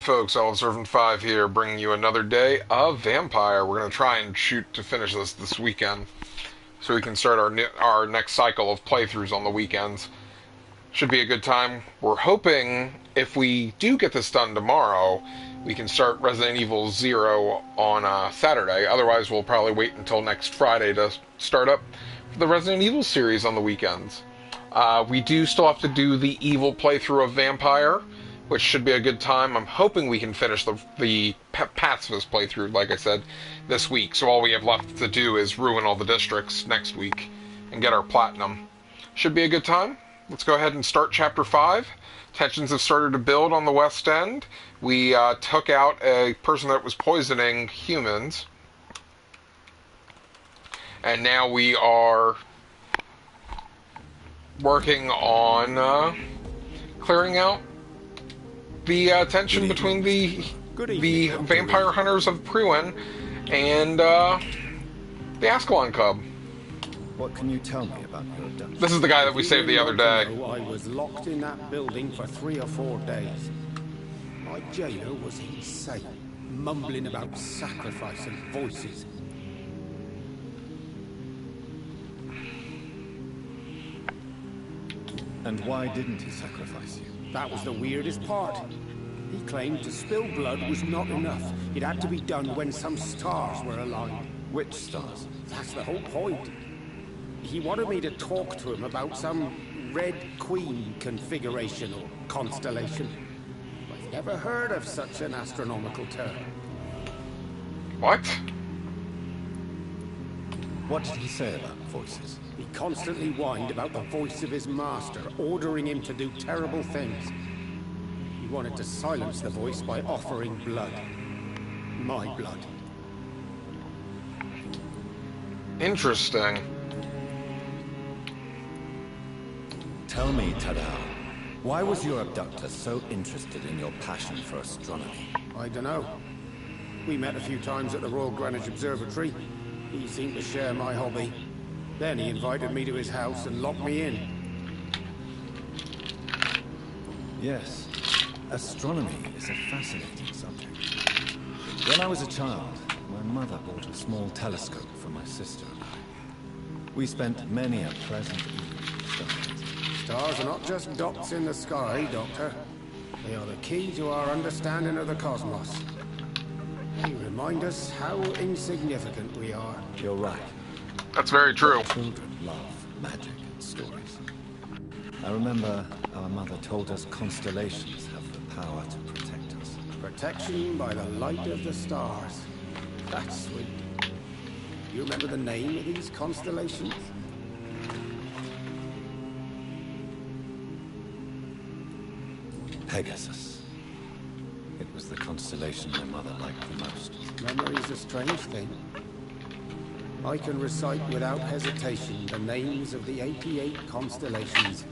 folks, Servant 5 here, bringing you another day of Vampyr. We're going to try and shoot to finish this weekend, so we can start our next cycle of playthroughs on the weekends. Should be a good time. We're hoping, if we do get this done tomorrow, we can start Resident Evil 0 on Saturday. Otherwise, we'll probably wait until next Friday to start up the Resident Evil series on the weekends. We do still have to do the evil playthrough of Vampyr, which should be a good time. I'm hoping we can finish the pacifist playthrough, like I said, this week. So all we have left to do is ruin all the districts next week and get our platinum. Should be a good time. Let's go ahead and start Chapter 5. Tensions have started to build on the West End. We took out a person that was poisoning humans. And now we are working on clearing out the tension between the vampire hunters of Pruin and the Ascalon Cub. What can you tell me about your abduction? This is the guy that we saved the other day. I was locked in that building for 3 or 4 days. My jailer was insane, mumbling about sacrifice and voices. And why didn't he sacrifice you? That was the weirdest part. He claimed to spill blood was not enough. It had to be done when some stars were aligned. Which stars? That's the whole point. He wanted me to talk to him about some Red Queen configuration or constellation. I've never heard of such an astronomical term. What? What did he say about voices? He constantly whined about the voice of his master, ordering him to do terrible things. He wanted to silence the voice by offering blood. My blood. Interesting. Tell me, Tadao, why was your abductor so interested in your passion for astronomy? I don't know. We met a few times at the Royal Greenwich Observatory. He seemed to share my hobby. Then he invited me to his house and locked me in. Yes, astronomy is a fascinating subject. When I was a child, my mother bought a small telescope for my sister and I. We spent many a pleasant evening studying. Stars are not just dots in the sky, Doctor. They are the key to our understanding of the cosmos. They remind us how insignificant we are. You're right. That's very true. Children love magic and stories. I remember our mother told us constellations have the power to protect us. Protection by the light of the stars. That's sweet. You remember the name of these constellations? Pegasus. It was the constellation my mother liked the most. Memory's a strange thing. I can recite without hesitation the names of the 88 constellations.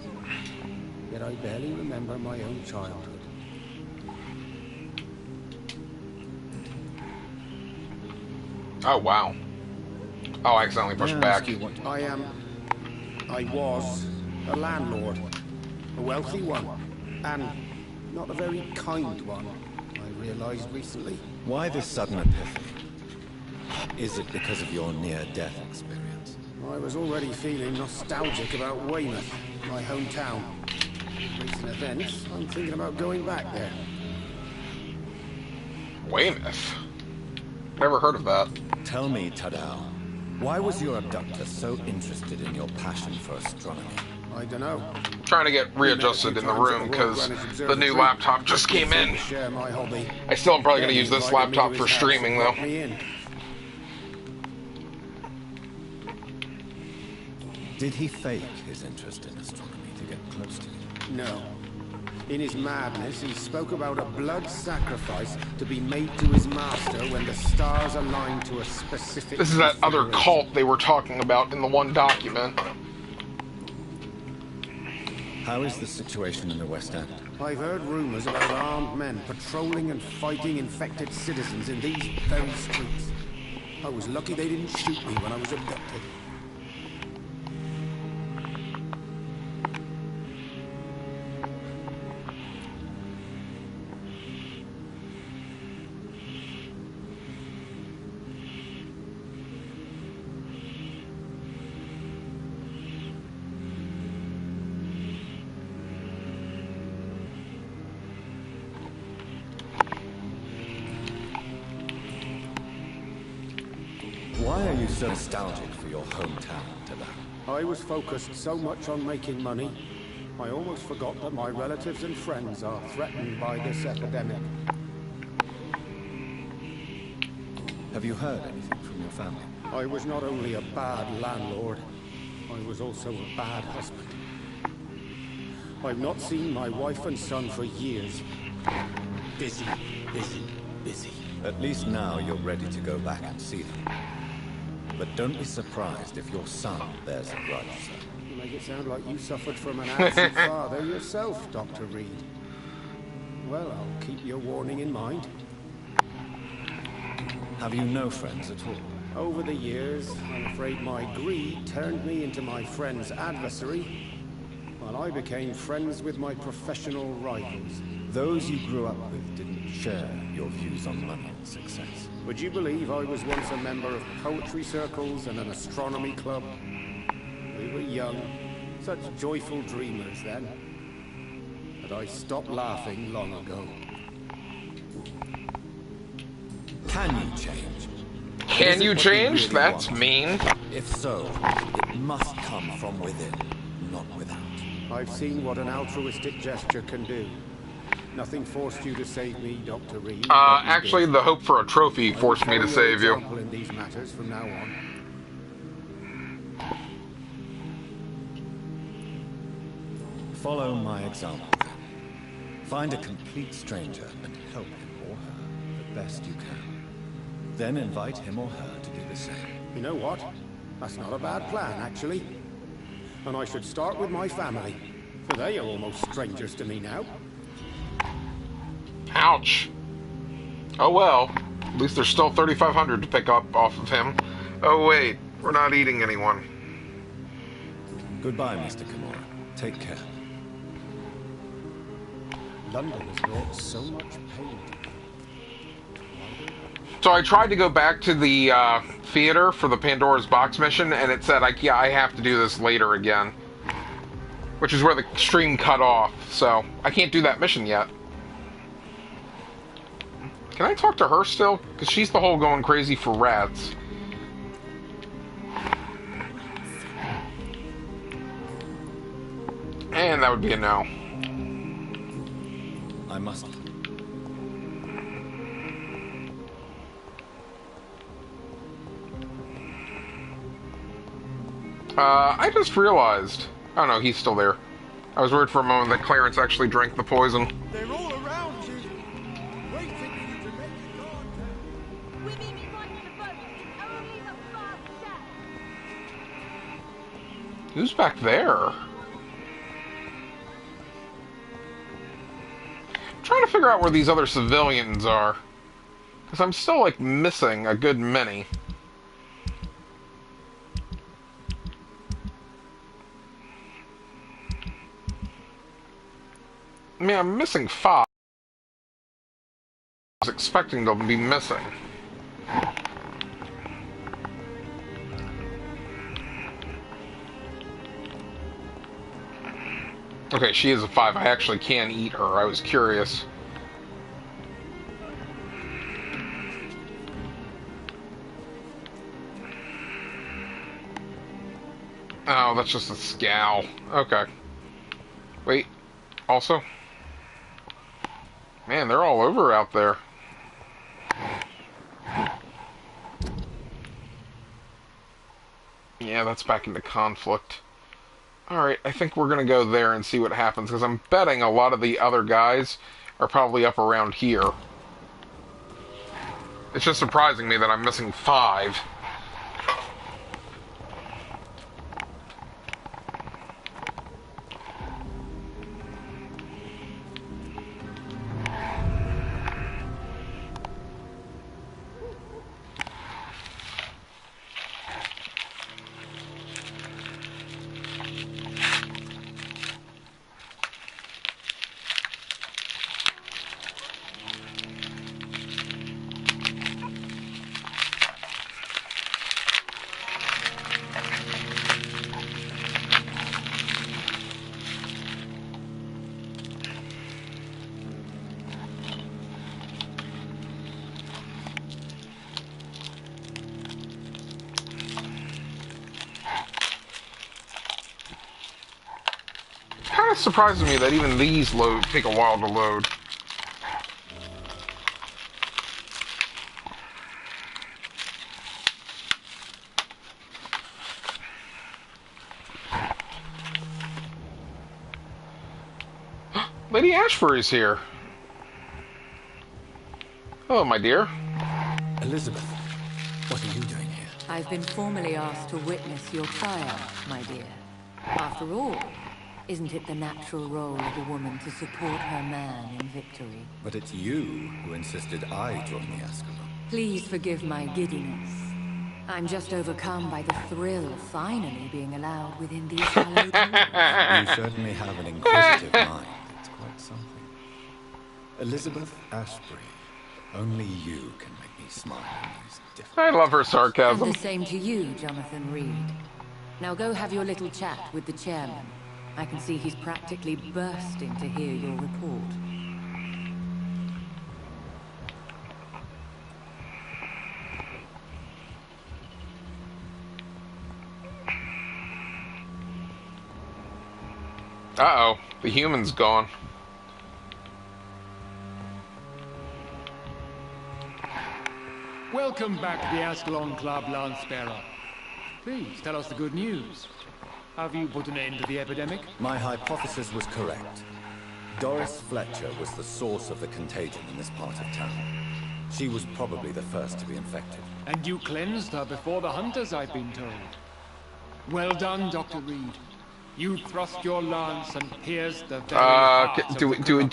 Yet I barely remember my own childhood. Oh, wow. Oh, I accidentally pushed back. I was a landlord. A wealthy one. And not a very kind one, I realized recently. Why this sudden epiphany? Is it because of your near-death experience? I was already feeling nostalgic about Weymouth, my hometown. Recent events, I'm thinking about going back there. Weymouth? Never heard of that. Tell me, Tadao, why was your abductor so interested in your passion for astronomy? I don't know. Trying to get readjusted in the room because the new laptop just came in. I still am probably going to use this laptop for streaming, though. Did he fake his interest in astronomy to get close to you? No. In his madness, he spoke about a blood sacrifice to be made to his master when the stars aligned to a specific... This is that other cult they were talking about in the one document. How is the situation in the West End? I've heard rumors about armed men patrolling and fighting infected citizens in these very streets. I was lucky they didn't shoot me when I was abducted. Why are you so nostalgic for your hometown, Tila? I was focused so much on making money, I almost forgot that my relatives and friends are threatened by this epidemic. Have you heard anything from your family? I was not only a bad landlord, I was also a bad husband. I've not seen my wife and son for years. Busy, busy, busy. At least now you're ready to go back and see them. But don't be surprised if your son bears a grudge, sir. You make it sound like you suffered from an absent father yourself, Dr. Reed. Well, I'll keep your warning in mind. Have you no friends at all? Over the years, I'm afraid my greed turned me into my friend's adversary, while I became friends with my professional rivals. Those you grew up with didn't share your views on money and success. Would you believe I was once a member of poetry circles and an astronomy club? We were young, such joyful dreamers then. But I stopped laughing long ago. Can you change? Can you change? Really That's want? mean. If so, it must come from within, not without. I've seen what an altruistic gesture can do. Nothing forced you to save me, Dr. Reed. Actually, the hope for a trophy forced me to save you. In these matters from now on. Follow my example, then. Find a complete stranger and help him or her the best you can. Then invite him or her to do the same. You know what? That's not a bad plan, actually. And I should start with my family, for they are almost strangers to me now. Ouch. Oh well. At least there's still 3,500 to pick up off of him. Oh wait, we're not eating anyone. Goodbye, Mr. Kimura. Take care. London has brought so much pain. So I tried to go back to the theater for the Pandora's Box mission, and it said, I have to do this later again. Which is where the stream cut off, so I can't do that mission yet. Can I talk to her still? Because she's the whole going crazy for rats. And that would be a no. I must. I just realized. Oh no, he's still there. I was worried for a moment that Clarence actually drank the poison. They're all around you, waiting for you to make your contact. We may be finding the boat. It's only the first step. Who's back there? I'm trying to figure out where these other civilians are. Because I'm still, like, missing a good many. I mean, I'm missing 5. I was expecting to be missing. Okay, she is a 5. I actually can eat her. I was curious. Oh, that's just a scowl. Okay. Wait. Also? Man, they're all over out there. Yeah, that's back into conflict. Alright, I think we're gonna go there and see what happens, because I'm betting a lot of the other guys are probably up around here. It's just surprising me that I'm missing 5. guess surprises me that even these take a while to load. Lady Ashbury's here. Hello, my dear. Elizabeth, what are you doing here? I've been formally asked to witness your trial, my dear. After all, isn't it the natural role of a woman to support her man in victory? But it's you who insisted I join the Ascalon. Please forgive my giddiness. I'm just overcome by the thrill of finally being allowed within these hallowed walls. You certainly have an inquisitive mind. It's quite something. Elizabeth Ashbury, only you can make me smile in these different... I love her And sarcasm. the same to you, Jonathan Reed. Now go have your little chat with the chairman. I can see he's practically bursting to hear your report. Uh-oh, the human's gone. Welcome back to the Ascalon Club, Lance-Bearer. Please, tell us the good news. Have you put an end to the epidemic? My hypothesis was correct. Doris Fletcher was the source of the contagion in this part of town. She was probably the first to be infected. And you cleansed her before the hunters, I've been told. Well done, Dr. Reed. You thrust your lance and pierced the very heart of the corruption.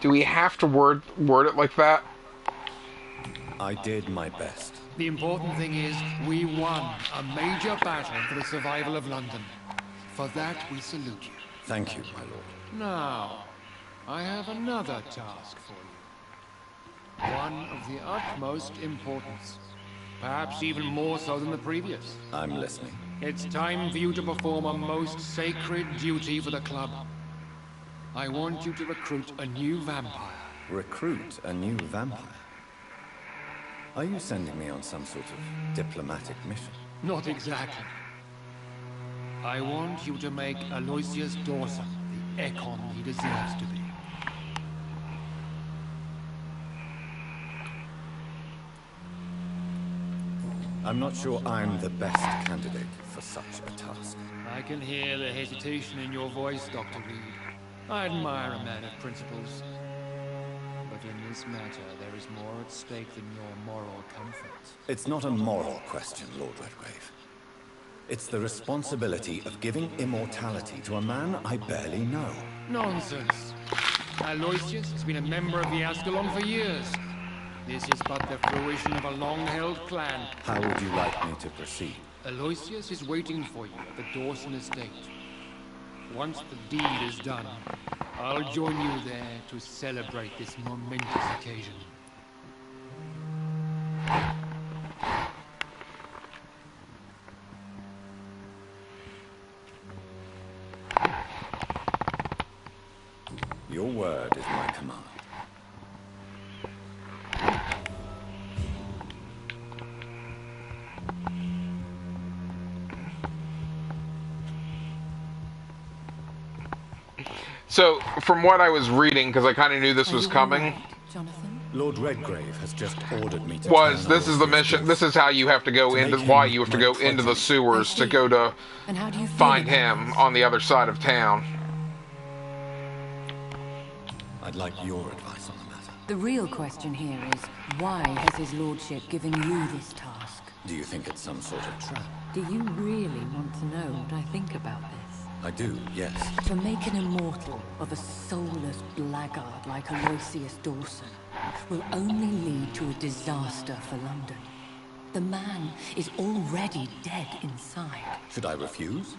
Do we have to word it like that? I did my best. The important thing is, we won a major battle for the survival of London. For that, we salute you. Thank you, my lord. Now, I have another task for you. One of the utmost importance. Perhaps even more so than the previous. I'm listening. It's time for you to perform a most sacred duty for the club. I want you to recruit a new vampire. Recruit a new vampire? Are you sending me on some sort of diplomatic mission? Not exactly. I want you to make Aloysius Dawson the Ekon he deserves to be. I'm not sure I'm the best candidate for such a task. I can hear the hesitation in your voice, Dr. Reed. I admire a man of principles. But in this matter, there is more at stake than your moral comfort. It's not a moral question, Lord Redgrave. It's the responsibility of giving immortality to a man I barely know. Nonsense. Aloysius has been a member of the Ascalon for years. This is but the fruition of a long-held plan. How would you like me to proceed? Aloysius is waiting for you at the Dawson estate. Once the deed is done, I'll join you there to celebrate this momentous occasion. Your word is my command. So, from what I was reading, because I kind of knew this was coming, All right, Jonathan? Lord Redgrave has just ordered me to this is the mission. This is how you have to go into why you have to go into the sewers to go to And how do you feel find about him this? on the other side of town. I'd like your advice on the matter. The real question here is, why has his lordship given you this task? Do you think it's some sort of trap? Do you really want to know what I think about this? I do, yes. To make an immortal of a soulless blackguard like Aloysius Dawson will only lead to a disaster for London. The man is already dead inside. Should I refuse?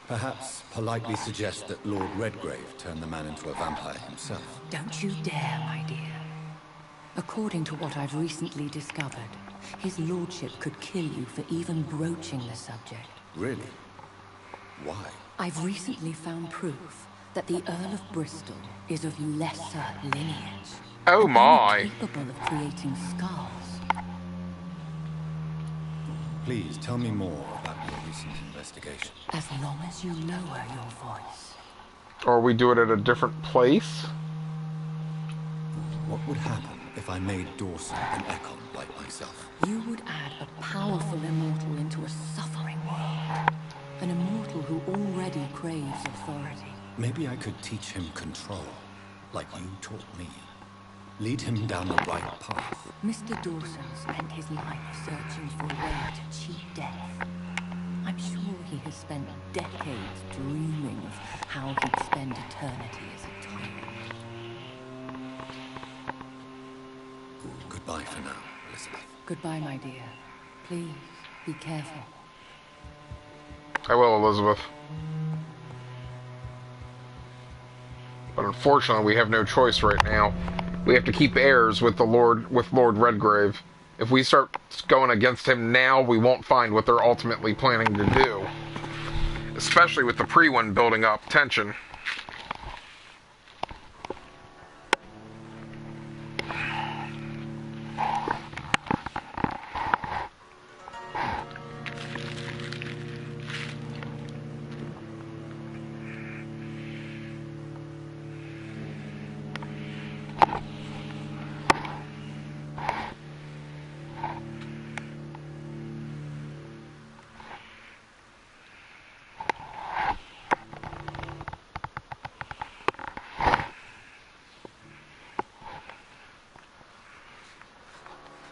Perhaps politely suggest that Lord Redgrave turn the man into a vampire himself. Don't you dare, my dear. According to what I've recently discovered, his lordship could kill you for even broaching the subject. Really? Why? I've recently found proof that the Earl of Bristol is of lesser lineage. Oh and my. only capable of creating scars. Please tell me more about your recent investigation. As long as you lower your voice. Or we do it at a different place? What would happen if I made Dawson an Ekon like myself? You would add a powerful immortal into a suffering world. An immortal who already craves authority. Maybe I could teach him control, like you taught me. Lead him down the right path. Mr. Dawson spent his life searching for a way to cheat death. I'm sure he has spent decades dreaming of how he'd spend eternity as a tyrant. Goodbye for now, Elizabeth. Goodbye, my dear. Please, be careful. I will, Elizabeth. But unfortunately, we have no choice right now. We have to keep heirs with Lord Redgrave. If we start going against him now, we won't find what they're ultimately planning to do. Especially with the pre-one building up tension.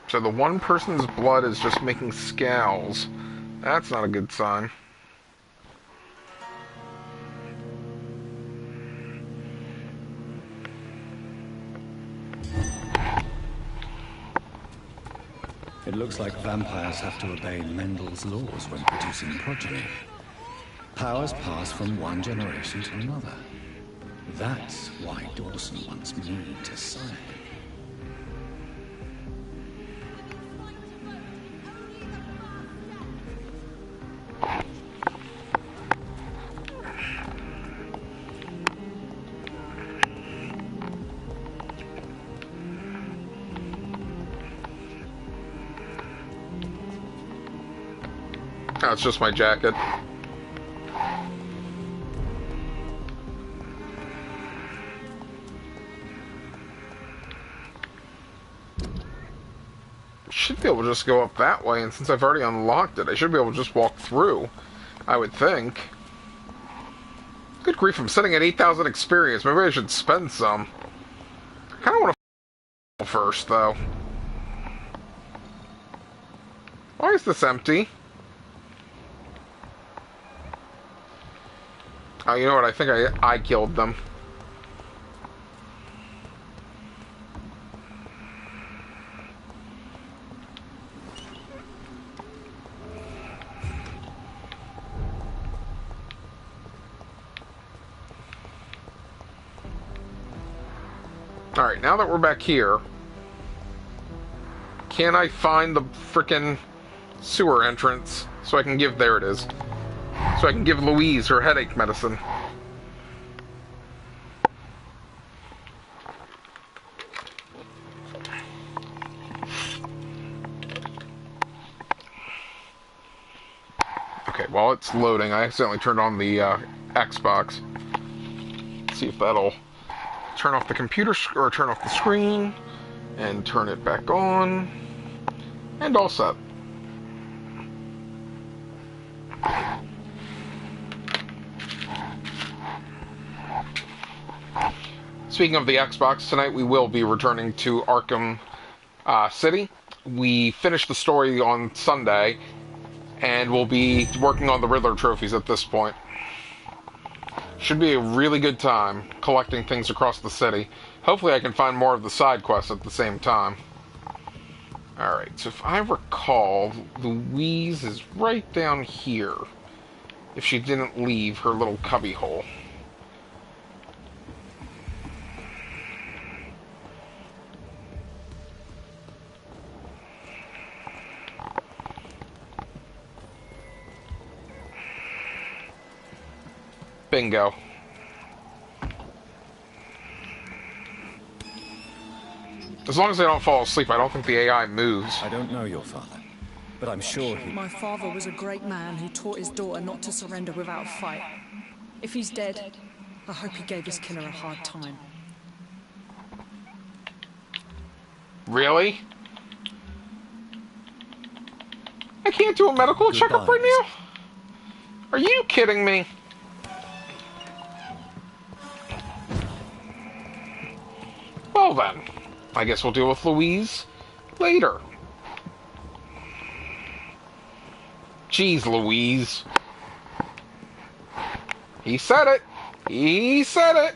So the one person's blood is just making scowls. That's not a good sign. It looks like vampires have to obey Mendel's laws when producing progeny. Powers pass from one generation to another. That's why Dawson wants me to sire. Oh, it's just my jacket. Should be able to just go up that way, and since I've already unlocked it, I should be able to just walk through, I would think. Good grief, I'm sitting at 8,000 experience. Maybe I should spend some. I kind of want to first, though. Why is this empty? Oh, you know what? I think I killed them. Alright, now that we're back here, can I find the frickin' sewer entrance so I can give... There it is. So I can give Louise her headache medicine. Okay, while it's loading, I accidentally turned on the Xbox. Let's see if that'll turn off the computer, or turn off the screen, and turn it back on. And all set. Speaking of the Xbox, tonight we will be returning to Arkham City. We finished the story on Sunday, and we'll be working on the Riddler trophies at this point. Should be a really good time collecting things across the city. Hopefully I can find more of the side quests at the same time. Alright, so if I recall, Louise is right down here. If she didn't leave her little cubby hole. Bingo. As long as I don't fall asleep, I don't think the AI moves. I don't know your father, but I'm sure he... My father was a great man who taught his daughter not to surrender without a fight. If he's dead, I hope he gave his killer a hard time. Really? I can't do a medical checkup right now? Are you kidding me? Well then, I guess we'll deal with Louise later. Jeez, Louise. He said it. He said it.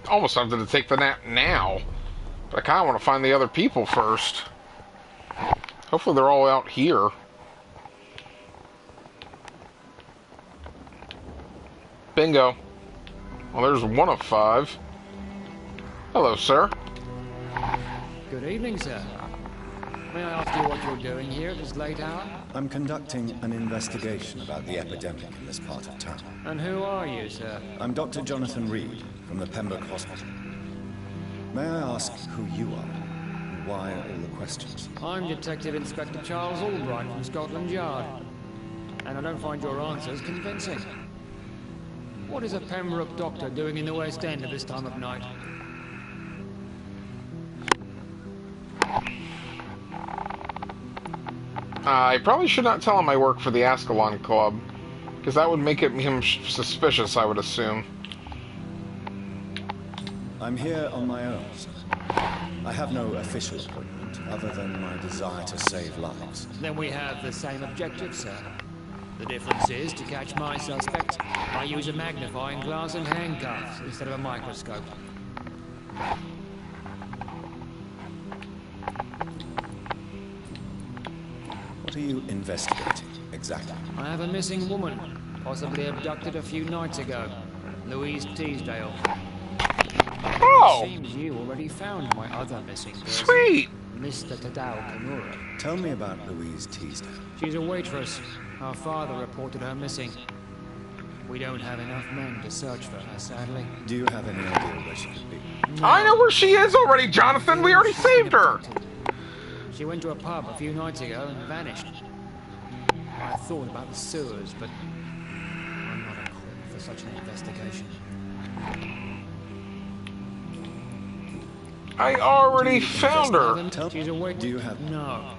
Almost tempted to take the nap now, but I kind of want to find the other people first. Hopefully they're all out here. Bingo. Well, there's one of 5. Hello, sir. Good evening, sir. May I ask you what you're doing here at this late hour? I'm conducting an investigation about the epidemic in this part of town. And who are you, sir? I'm Dr. Jonathan Reed from the Pembroke Hospital. May I ask who you are and why all the questions? I'm Detective Inspector Charles Albright from Scotland Yard. And I don't find your answers convincing. What is a Pembroke doctor doing in the West End at this time of night? I probably should not tell him I work for the Ascalon Club, because that would make him suspicious, I would assume. I'm here on my own, sir. I have no official appointment, other than my desire to save lives. Then we have the same objective, sir. The difference is, to catch my suspect, I use a magnifying glass and handcuffs instead of a microscope. What are you investigating, exactly? I have a missing woman, possibly abducted a few nights ago. Louise Teasdale. Oh! Seems you already found my other missing person. Sweet! Mr. Tadao Kamura. Tell me about Louise Teasdale. She's a waitress. Her father reported her missing. We don't have enough men to search for her, sadly. Do you have any idea where she could be? No. I know where she is already, Jonathan! We already saved her! She went to a pub a few nights ago and vanished. I thought about the sewers, but I'm not equipped for such an investigation. I already found her! She's a waitress. Do you have... No.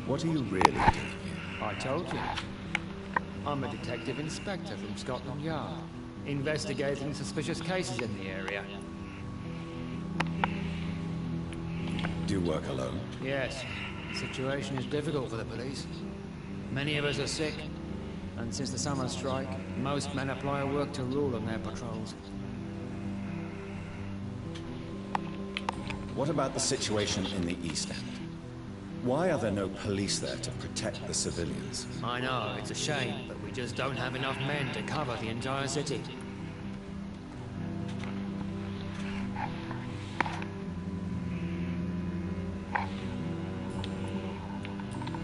What are you really doing here? I told you. I'm a detective inspector from Scotland Yard, investigating suspicious cases in the area. Do you work alone? Yes, the situation is difficult for the police. Many of us are sick, and since the summer strike, most men apply a work to rule on their patrols. What about the situation in the East End? Why are there no police there to protect the civilians? I know, it's a shame, but we just don't have enough men to cover the entire city.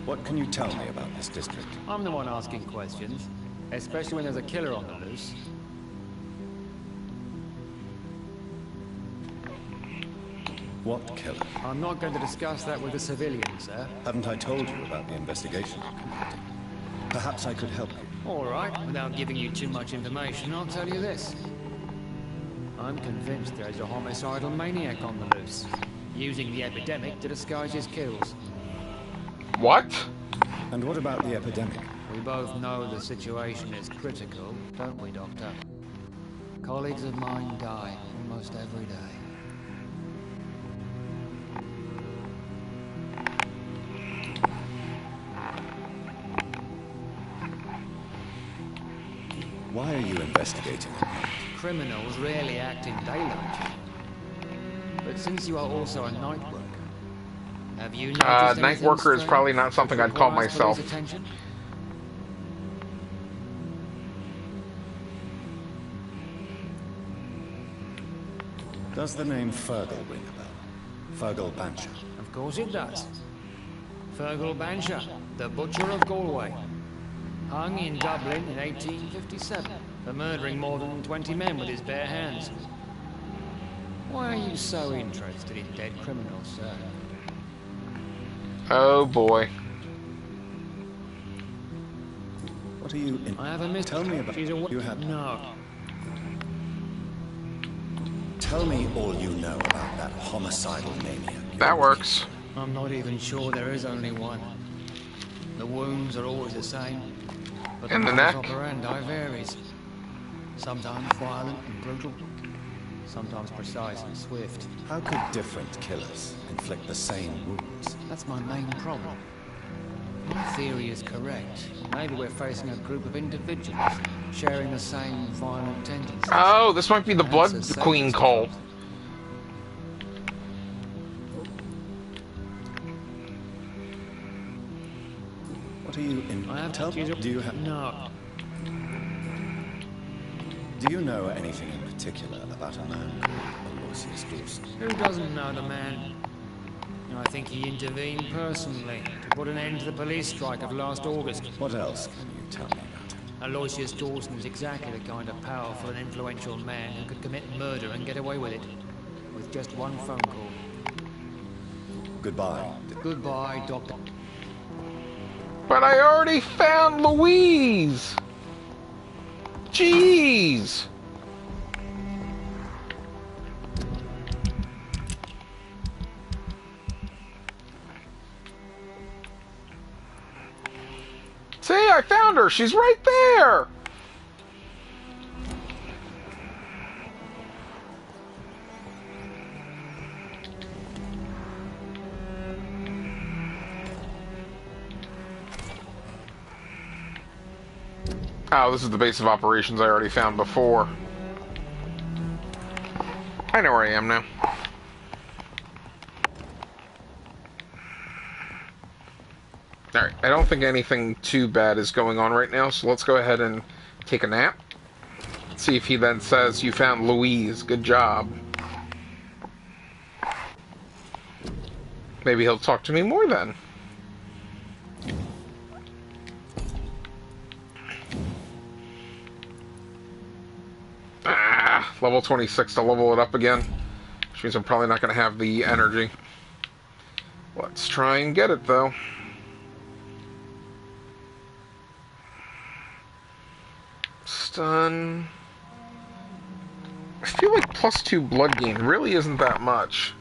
What can you tell me about this district? I'm the one asking questions, especially when there's a killer on the loose. What killer? I'm not going to discuss that with the civilians, sir. Haven't I told you about the investigation I'm conducting? Perhaps I could help you. All right, without giving you too much information, I'll tell you this. I'm convinced there's a homicidal maniac on the loose, using the epidemic to disguise his kills. What? And what about the epidemic? We both know the situation is critical, don't we, Doctor? Colleagues of mine die almost every day. Why are you investigating it? Criminals rarely act in daylight. But since you are also a night worker, have you noticed Night anything worker is strange probably not something which I'd call requires myself. police attention? Does the name Fergal ring a bell? Fergal Bansha. Of course it does. Fergal Bansha, the Butcher of Galway. Hung in Dublin in 1857 for murdering more than 20 men with his bare hands. Why are you so interested in dead criminals, sir? Oh boy. What are you in? I have a miss. Tell me about She's a you have. No. Tell me all you know about that homicidal maniac. That works. I'm not even sure there is only one. The wounds are always the same, but In the modus neck? operandi varies. Sometimes violent and brutal, sometimes precise and swift. How could different killers inflict the same wounds? That's my main problem. My theory is correct. Maybe we're facing a group of individuals sharing the same violent tendencies. Oh, this might be the Blood That's the Queen safest cult. result. What are you in? I have Tell me. Do you have? No. Do you know anything in particular about a man called Aloysius Dawson? Who doesn't know the man? I think he intervened personally to put an end to the police strike of last August. What else can you tell me about him? Aloysius Dawson was exactly the kind of powerful and influential man who could commit murder and get away with it. With just one phone call. Goodbye. Goodbye, Doctor. But I already found Louise! Jeez! See, I found her! She's right there! Oh, this is the base of operations I already found before. I know where I am now. Alright, I don't think anything too bad is going on right now, so let's go ahead and take a nap. See if he then says, you found Louise, good job. Maybe he'll talk to me more then. Ah, level 26 to level it up again. Which means I'm probably not going to have the energy. Let's try and get it, though. Stun. I feel like +2 blood gain really isn't that much.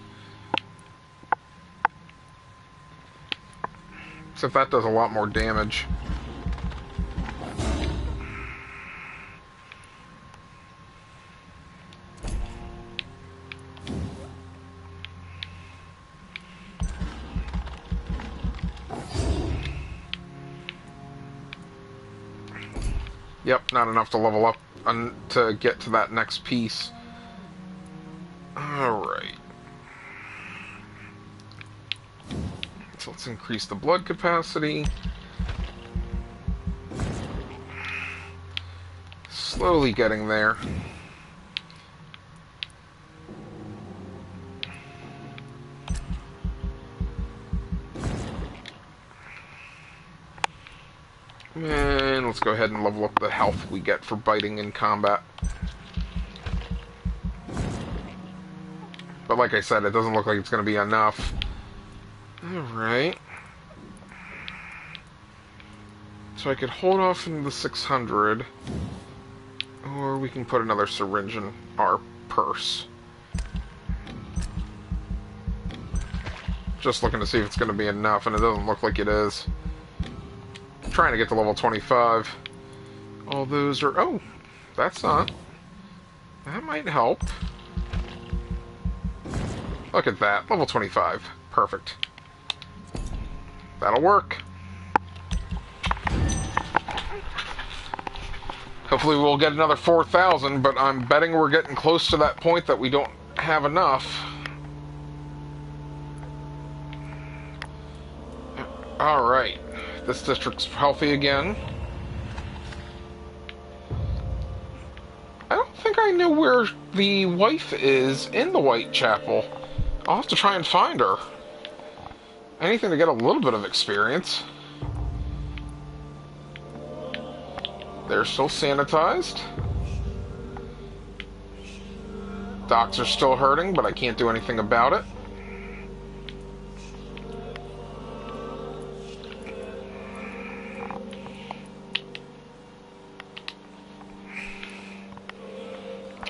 Except that does a lot more damage. Yep, not enough to level up to get to that next piece. Alright. So let's increase the blood capacity. Slowly getting there. And let's go ahead and level up the health we get for biting in combat. But like I said, it doesn't look like it's going to be enough. Alright. So I could hold off in the 600, or we can put another syringe in our purse. Just looking to see if it's going to be enough, and it doesn't look like it is. I'm trying to get to level 25. All those are... Oh, that's not. That might help. Look at that. Level 25. Perfect. That'll work. Hopefully we'll get another 4,000, but I'm betting we're getting close to that point that we don't have enough. Alright. This district's healthy again. I don't think I know where the wife is in the Whitechapel. I'll have to try and find her. Anything to get a little bit of experience. They're still sanitized. Docs are still hurting, but I can't do anything about it.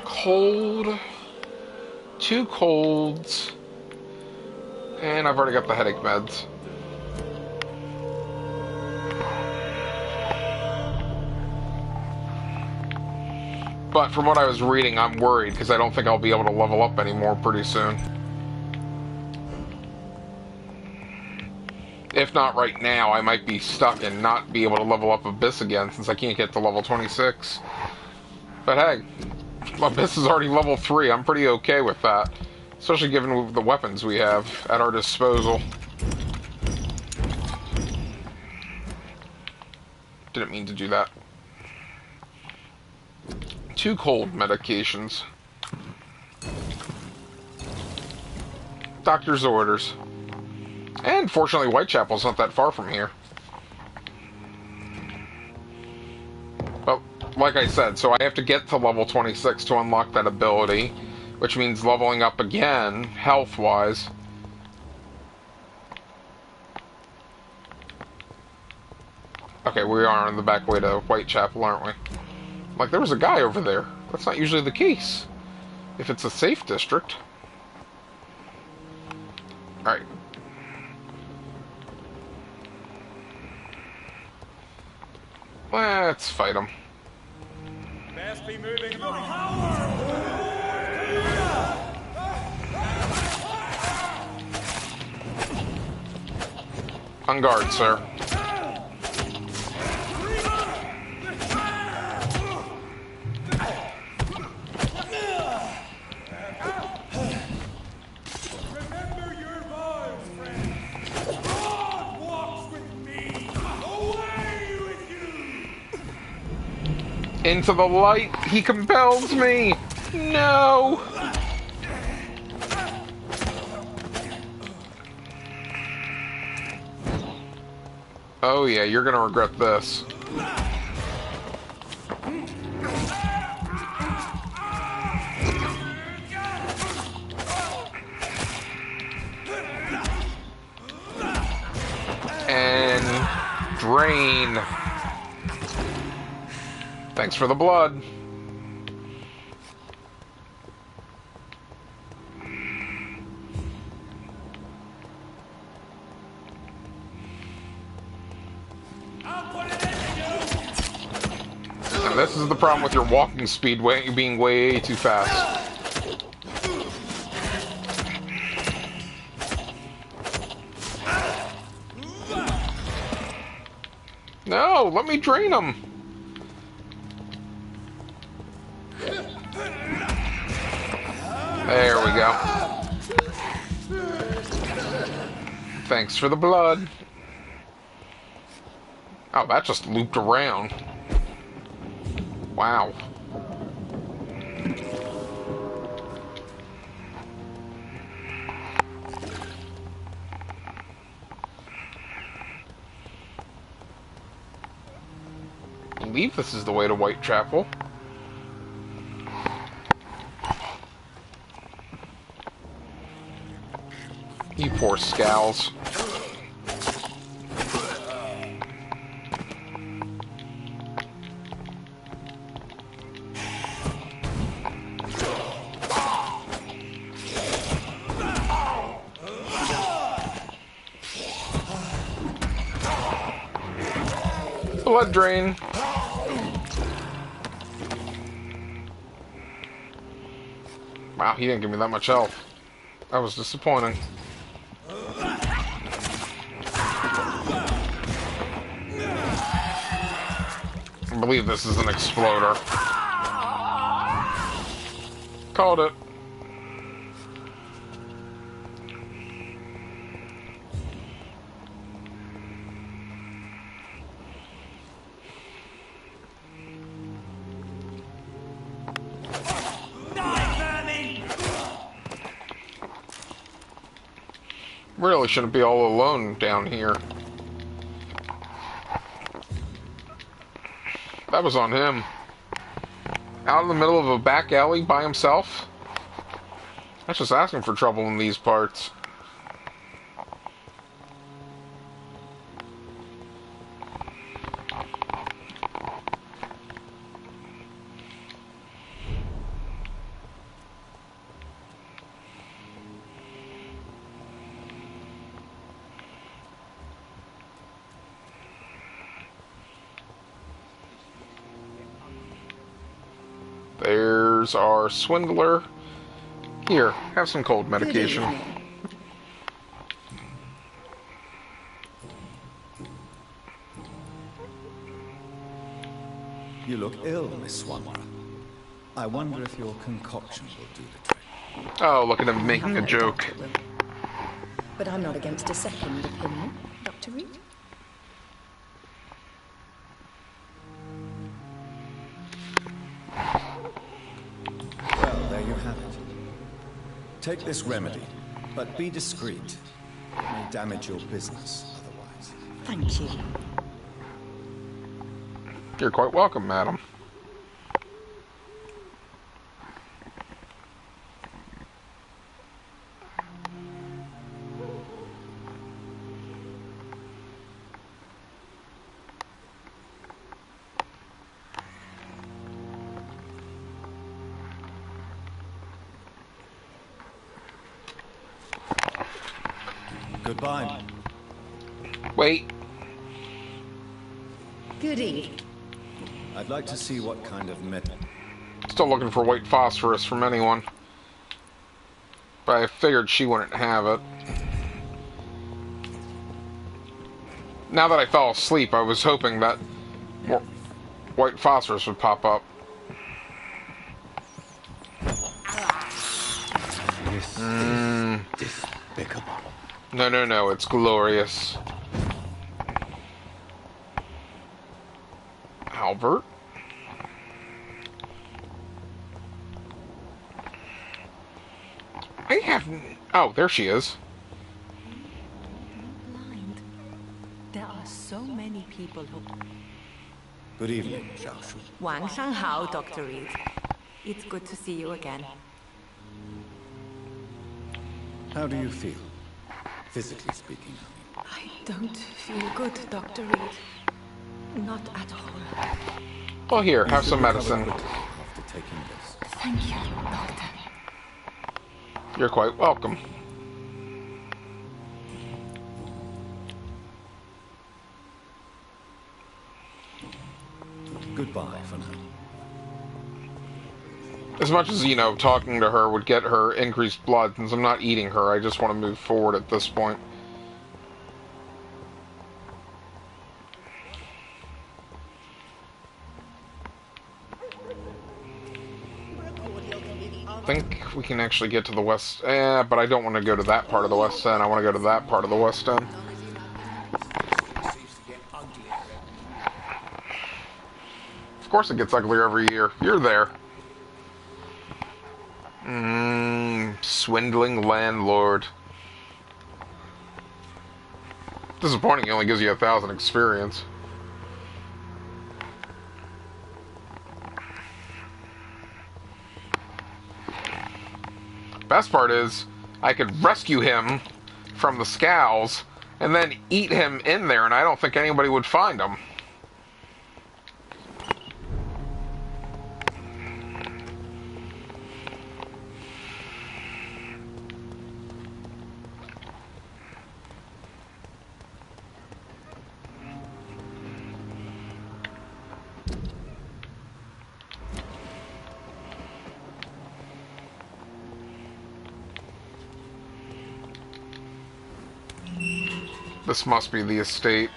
Cold. 2 colds. And I've already got the headache meds. But from what I was reading, I'm worried because I don't think I'll be able to level up anymore pretty soon. If not right now, I might be stuck and not be able to level up Abyss again since I can't get to level 26. But hey, Abyss is already level 3. I'm pretty okay with that. Especially given the weapons we have at our disposal. Didn't mean to do that. 2 cold medications. Doctor's orders. And fortunately, Whitechapel's not that far from here. But, like I said, so I have to get to level 26 to unlock that ability, which means leveling up again, health-wise. Okay, we are on the back way to Whitechapel, aren't we? Like, there was a guy over there. That's not usually the case. If it's a safe district. Alright. Let's fight him. Best be moving. On guard, sir. Remember your vows, friend. God walks with me. Away with you. Into the light, he compels me! No! Oh yeah, you're gonna regret this. And drain. Thanks for the blood. And this is the problem with your walking speed being way too fast. No, let me drain him. There we go. Thanks for the blood. Oh, that just looped around. Wow. I believe this is the way to Whitechapel. You poor scowls. Blood drain. Wow, he didn't give me that much health. That was disappointing. I believe this is an exploder. Called it. Really shouldn't be all alone down here. That was on him. Out in the middle of a back alley by himself? That's just asking for trouble in these parts. There's our swindler. Here, have some cold medication. You look ill, Miss Swanborough. I wonder if your concoction will do the trick. Oh, look at him making a joke. But I'm not against a second opinion, Dr. Reed. Well, there you have it. Take this remedy, but be discreet. It may damage your business otherwise. Thank you. You're quite welcome, madam. Goodbye. Wait. Good evening. I'd like to see what kind of metal. Still looking for white phosphorus from anyone. But I figured she wouldn't have it. Now that I fell asleep, I was hoping that white phosphorus would pop up. This is despicable. No, no, no, it's glorious. Albert? I have... Oh, there she is. Blind. There are so many people who... Good evening, Xiaoshu. 晚上好, Dr. Reed. It's good to see you again. How do you feel? Physically speaking, I don't feel good, Dr. Reed. Not at all. Well, here, have You some should recover medicine. quickly after taking this. Thank you, Doctor. You're quite welcome. Goodbye for now. As much as, you know, talking to her would get her increased blood, since I'm not eating her, I just want to move forward at this point. I think we can actually get to the west... but I don't want to go to that part of the west end. I want to go to that part of the west end. Of course it gets uglier every year. You're there. Swindling landlord. Disappointing, he only gives you 1,000 experience. Best part is, I could rescue him from the scows and then eat him in there, and I don't think anybody would find him. This must be the estate.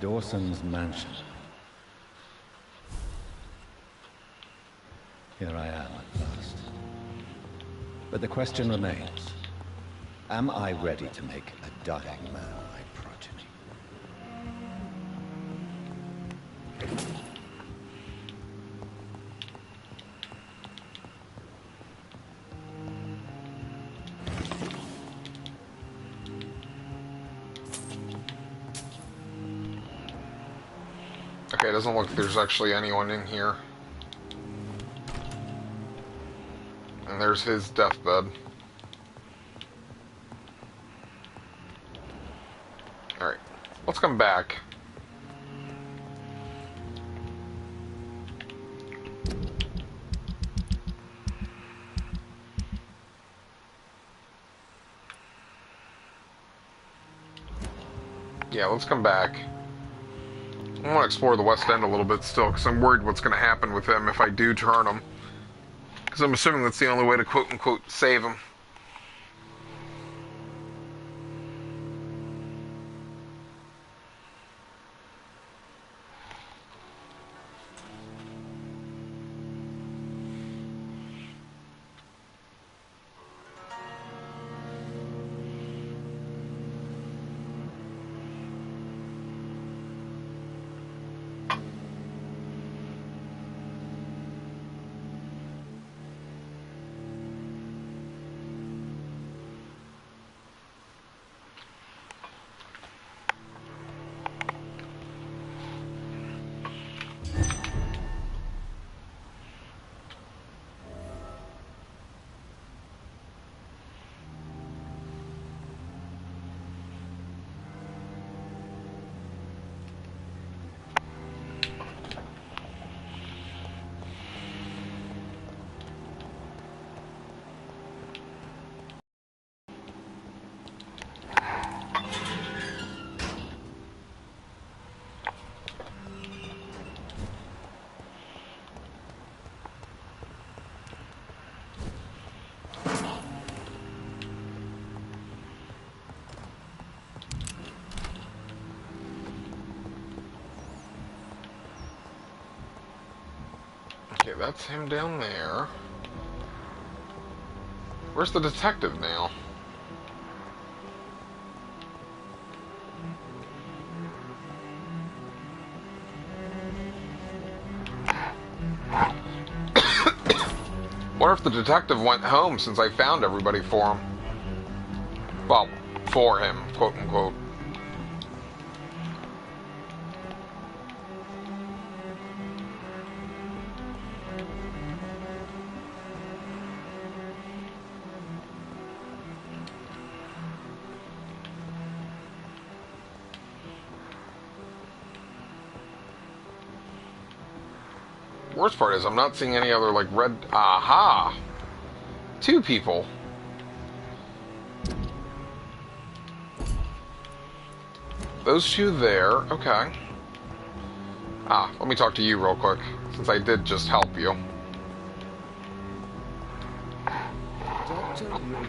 Dawson's mansion. Here I am at last. But the question remains. Am I ready to make a dying man my progeny? Okay, it doesn't look like there's actually anyone in here. And there's his deathbed. Alright, let's come back. Yeah, let's come back. I want to explore the West End a little bit still, because I'm worried what's going to happen with him if I do turn him. Because I'm assuming that's the only way to quote-unquote save him. Okay, that's him down there. Where's the detective now? What if the detective went home since I found everybody for him? Well, for him, quote unquote. Worst part is I'm not seeing any other, like, red... Aha! 2 people. Those 2 there. Okay. Let me talk to you real quick, since I did just help you. Dr. Reed,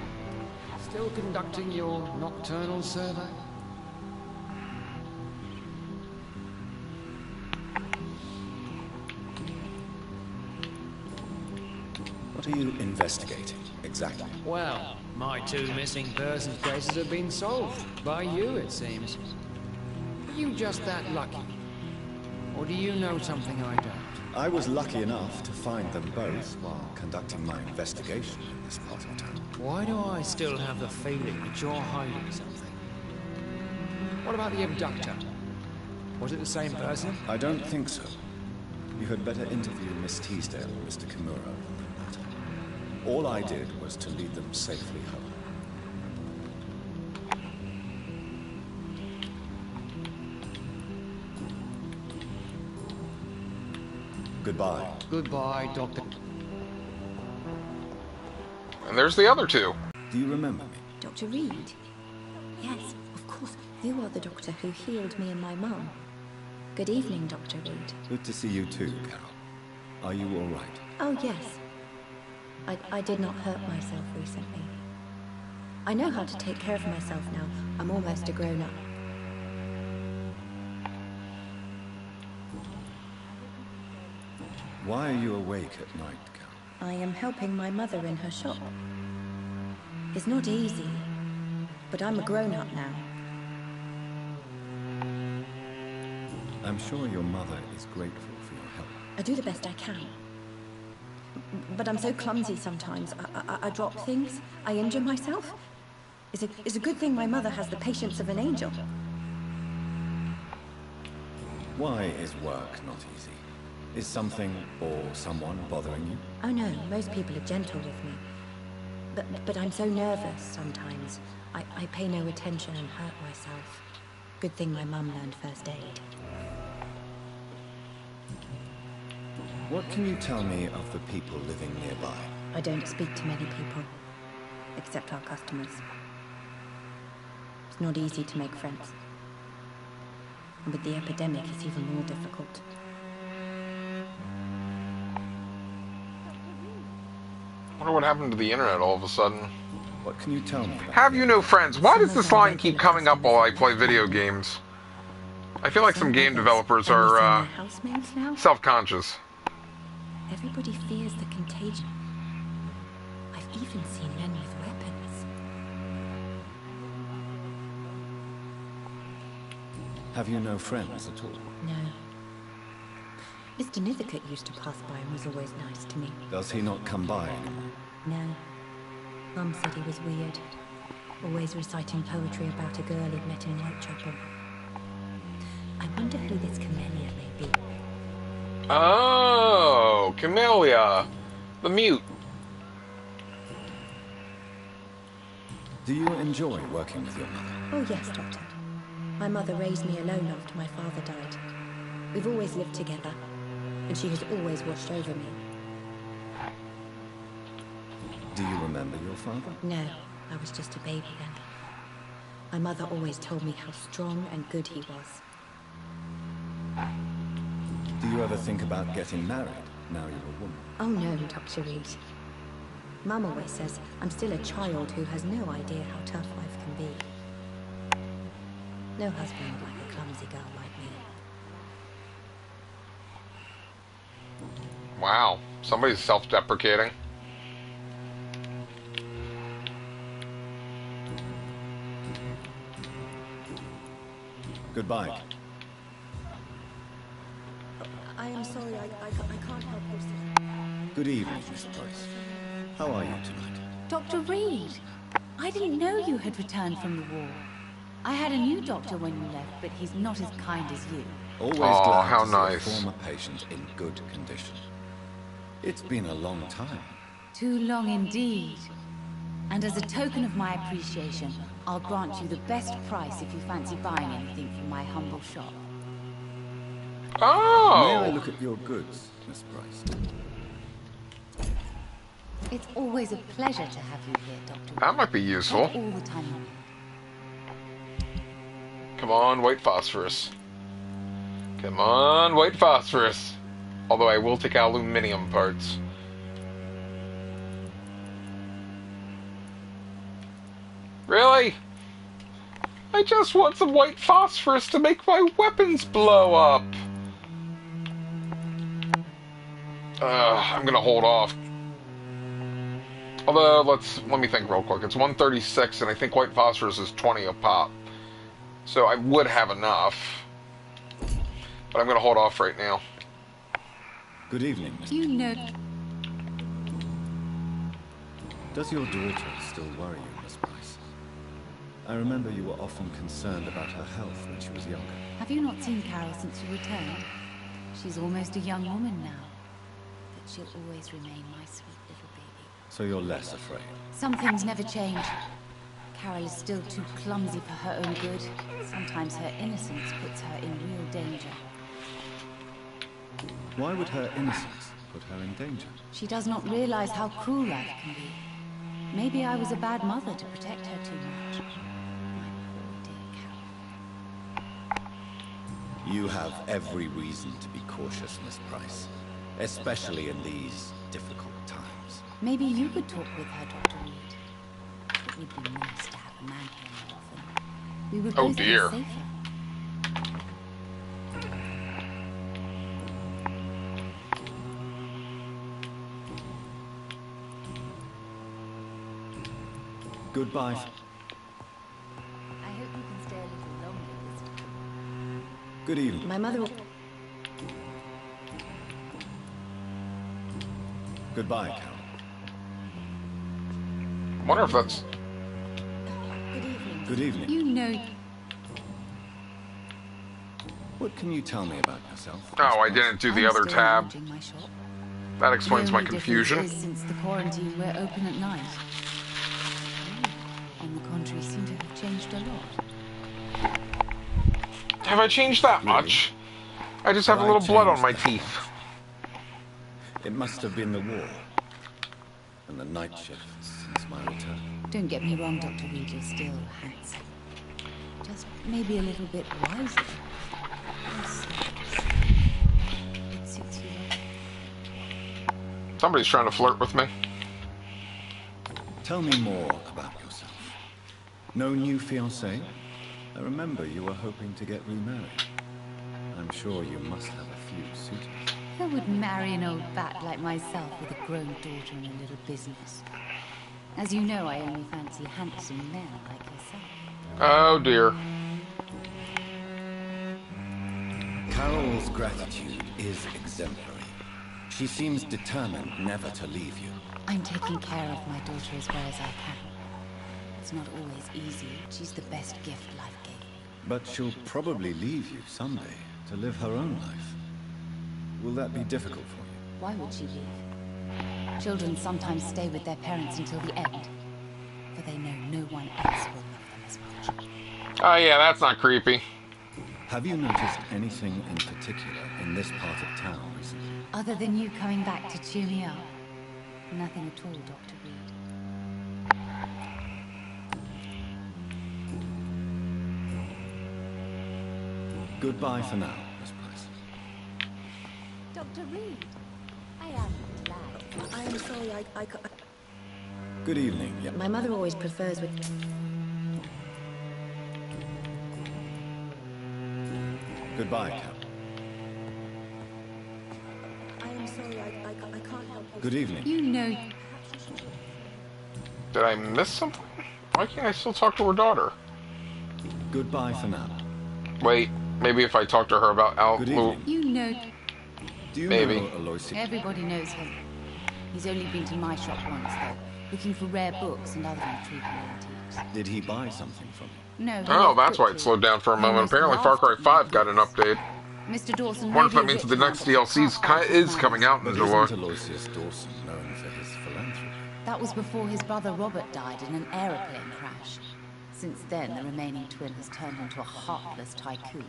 still conducting your nocturnal survey? What are you investigating, exactly? Well, my 2 missing persons cases have been solved. By you, it seems. Are you just that lucky? Or do you know something I don't? I was lucky enough to find them both while conducting my investigation in this part of town. Why do I still have the feeling that you're hiding something? What about the abductor? Was it the same person? I don't think so. You had better interview Miss Teasdale and Mr. Kimura on the matter. All I did was to lead them safely home. Goodbye. Goodbye, Doctor. And there's the other two. Do you remember me? Dr. Reed? Yes, of course. You are the doctor who healed me and my mum. Good evening, Dr. Reed. Good to see you too, Carol. Are you all right? Oh, yes. I did not hurt myself recently. I know how to take care of myself now. I'm almost a grown-up. Why are you awake at night, Carol? I am helping my mother in her shop. It's not easy, but I'm a grown-up now. I'm sure your mother is grateful for your help. I do the best I can. But I'm so clumsy sometimes. I drop things. I injure myself. It's a good thing my mother has the patience of an angel. Why is work not easy? Is something or someone bothering you? Oh no, most people are gentle with me. But I'm so nervous sometimes. I pay no attention and hurt myself. Good thing my mum learned first aid. What can you tell me of the people living nearby? I don't speak to many people, except our customers. It's not easy to make friends. And with the epidemic, it's even more difficult. I wonder what happened to the internet all of a sudden. What can you tell me about Have you no friends? Why does this line keep coming up while I play video games? I feel like some game developers are housemaids now? self-conscious. Everybody fears the contagion. I've even seen men with weapons. Have you no friends at all? No. Mr. Nithercote used to pass by and was always nice to me. Does he not come by anymore? No. Mum said he was weird. Always reciting poetry about a girl he'd met in Whitechapel. I wonder who this Camellia may be. Oh, Camellia, the mute. Do you enjoy working with your mother? Oh yes, Doctor. My mother raised me alone after my father died. We've always lived together, and she has always watched over me. Do you remember your father? No, I was just a baby then. My mother always told me how strong and good he was. Do you ever think about getting married, now you're a woman? Oh no, Dr. Reed. Mum always says I'm still a child who has no idea how tough life can be. No husband would like a clumsy girl like me. Wow, somebody's self-deprecating. Goodbye. I am sorry, I can't help you, sir. Good evening, Miss Price. How are you tonight? Dr. Reed, I didn't know you had returned from the war. I had a new doctor when you left, but he's not as kind as you. Always Aw, glad how to nice. see a former patient in good condition. It's been a long time. Too long indeed. And as a token of my appreciation, I'll grant you the best price if you fancy buying anything from my humble shop. May I Oh! look at your goods, Miss Price? It's always a pleasure to have you here, Dr. That might be useful. All the time. Come on, white phosphorus. Come on, white phosphorus. Although I will take aluminium parts. Really? I just want some white phosphorus to make my weapons blow up. I'm gonna hold off. Although, let me think real quick. It's 136, and I think white phosphorus is 20 a pop. So I would have enough. But I'm gonna hold off right now. Good evening, Miss. You know... Does your daughter still worry you, Miss Price? I remember you were often concerned about her health when she was younger. Have you not seen Carol since you returned? She's almost a young woman now. But she'll always remain my sweet little baby. So you're less afraid? Some things never change. Carol is still too clumsy for her own good. Sometimes her innocence puts her in real danger. Why would her innocence put her in danger? She does not realize how cruel life can be. Maybe I was a bad mother to protect her too much. My poor dear Carol. You have every reason to be cautious, Miss Price. Especially in these difficult times. Maybe you could talk with her, Dr. Reed. It would be nice to have a man here more often. We would both be safer. Goodbye. I hope you can stay a little longer this time. Good evening. My mother... Goodbye, Carol. I wonder if that's... Good evening. Good evening. You know... What can you tell me about yourself? Oh, I didn't do the other tab. My shop. That explains my The only confusion. difference is since the quarantine, we're open at night. On the contrary, seem to have changed a lot. Have I changed that much? I just have a little blood on my teeth. It must have been the war. And the night shifts since my return. Don't get me wrong, Dr. Reed, you're still handsome. Just maybe a little bit wiser. It suits you well. Somebody's trying to flirt with me. Tell me more about yourself. No new fiancé? I remember you were hoping to get remarried. I'm sure you must have a few suitors. Who would marry an old bat like myself with a grown daughter and a little business? As you know, I only fancy handsome men like yourself. Oh dear. Carol's gratitude is exemplary. She seems determined never to leave you. I'm taking care of my daughter as well as I can. It's not always easy. She's the best gift life gave me. But she'll probably leave you someday to live her own life. Will that be difficult for you? Why would she leave? Children sometimes stay with their parents until the end, for they know no one else will love them as much. Oh yeah, that's not creepy. Have you noticed anything in particular in this part of town recently? Other than you coming back to cheer me up? Nothing at all, Dr. Reed. Goodbye for now, Miss Price. Dr. Reed, I am glad. I am sorry, I... Good evening, yeah. My mother always prefers with... Goodbye, Carol. I am sorry, I can't help you. Good evening. You know... Did I miss something? Why can't I still talk to her daughter? Goodbye for now. Wait, maybe if I talk to her about Good evening. You know... Do you Maybe. know Aloysius? Everybody knows him. He's only been to my shop once, though, looking for rare books and other intriguing antiques. Did he buy something from you? No. Oh, that's why it slowed down for a moment. Apparently Far Cry 5 got an update. Mr. Dawson... Wonder if that means that the next DLC is coming out in But July. isn't Aloysius Dawson known for his philanthropy? That was before his brother Robert died in an aeroplane crash. Since then, the remaining twin has turned into a heartless tycoon.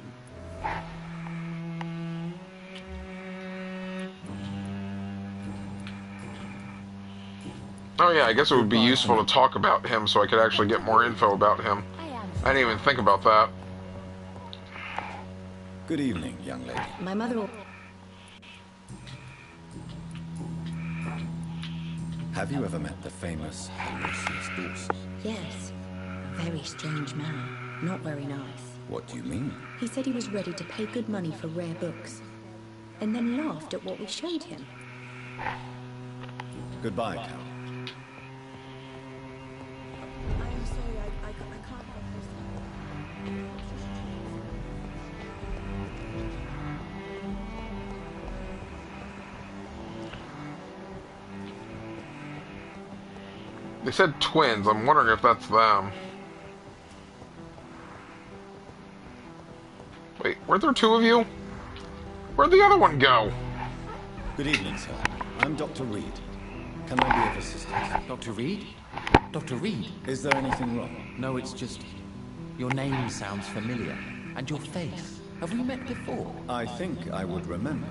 Oh yeah, I guess it would be useful to talk about him so I could actually get more info about him. I didn't even think about that. Good evening, young lady. My mother... Have you ever met the famous Aloysius Dawson? Yes. Very strange man. Not very nice. What do you mean? He said he was ready to pay good money for rare books. And then laughed at what we showed him. Goodbye, Carol. I am sorry, I can't help myself. They said twins. I'm wondering if that's them. Wait, weren't there two of you? Where'd the other one go? Good evening, sir. I'm Dr. Reed. Can I be of assistance? Dr. Reed? Dr. Reed? Is there anything wrong? No, it's just... your name sounds familiar. And your face. Have we met before? I think I would remember.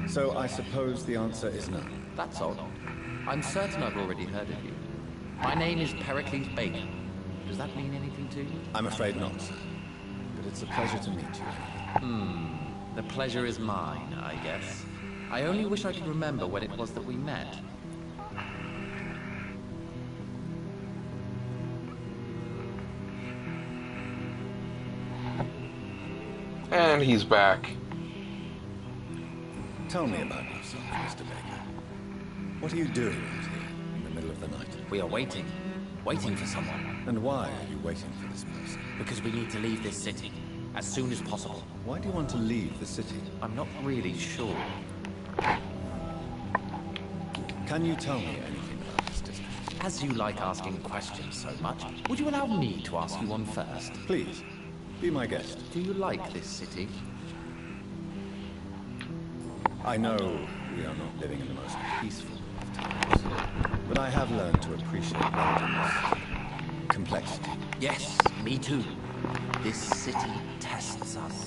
So I suppose the answer is no. That's odd. I'm certain I've already heard of you. My name is Pericles Baker. Does that mean anything to you? I'm afraid not, sir. But it's a pleasure to meet you. The pleasure is mine, I guess. I only wish I could remember when it was that we met. And he's back. Tell me about yourself, Mr. Baker. What are you doing out here in the middle of the night? We are waiting. Waiting for someone. And why are you waiting for this person? Because we need to leave this city. As soon as possible. Why do you want to leave the city? I'm not really sure. Can you tell me anything about this district? As you like asking questions so much, would you allow me to ask you one first? Please, be my guest. Do you like this city? I know we are not living in the most peaceful of times, but I have learned to appreciate London's complexity. Yes, me too. This city tests us.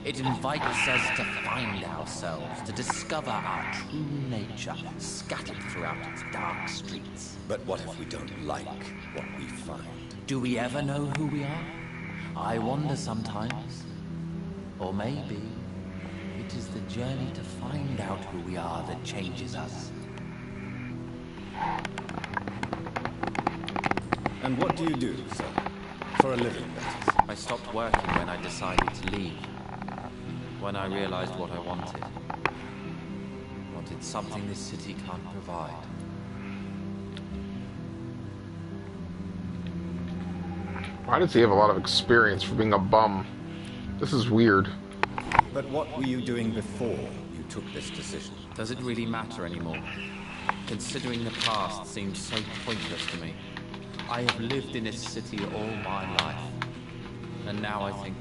It invites us to find ourselves, to discover our true nature, scattered throughout its dark streets. But what if we don't like what we find? Do we ever know who we are? I wonder sometimes. Or maybe it is the journey to find out who we are that changes us. And what do you do, sir? For a living, that is. I stopped working when I decided to leave. When I realized what I wanted. Wanted something this city can't provide. Why does he have a lot of experience for being a bum? This is weird. But what were you doing before you took this decision? Does it really matter anymore? Considering the past seems so pointless to me. I have lived in this city all my life. And now I think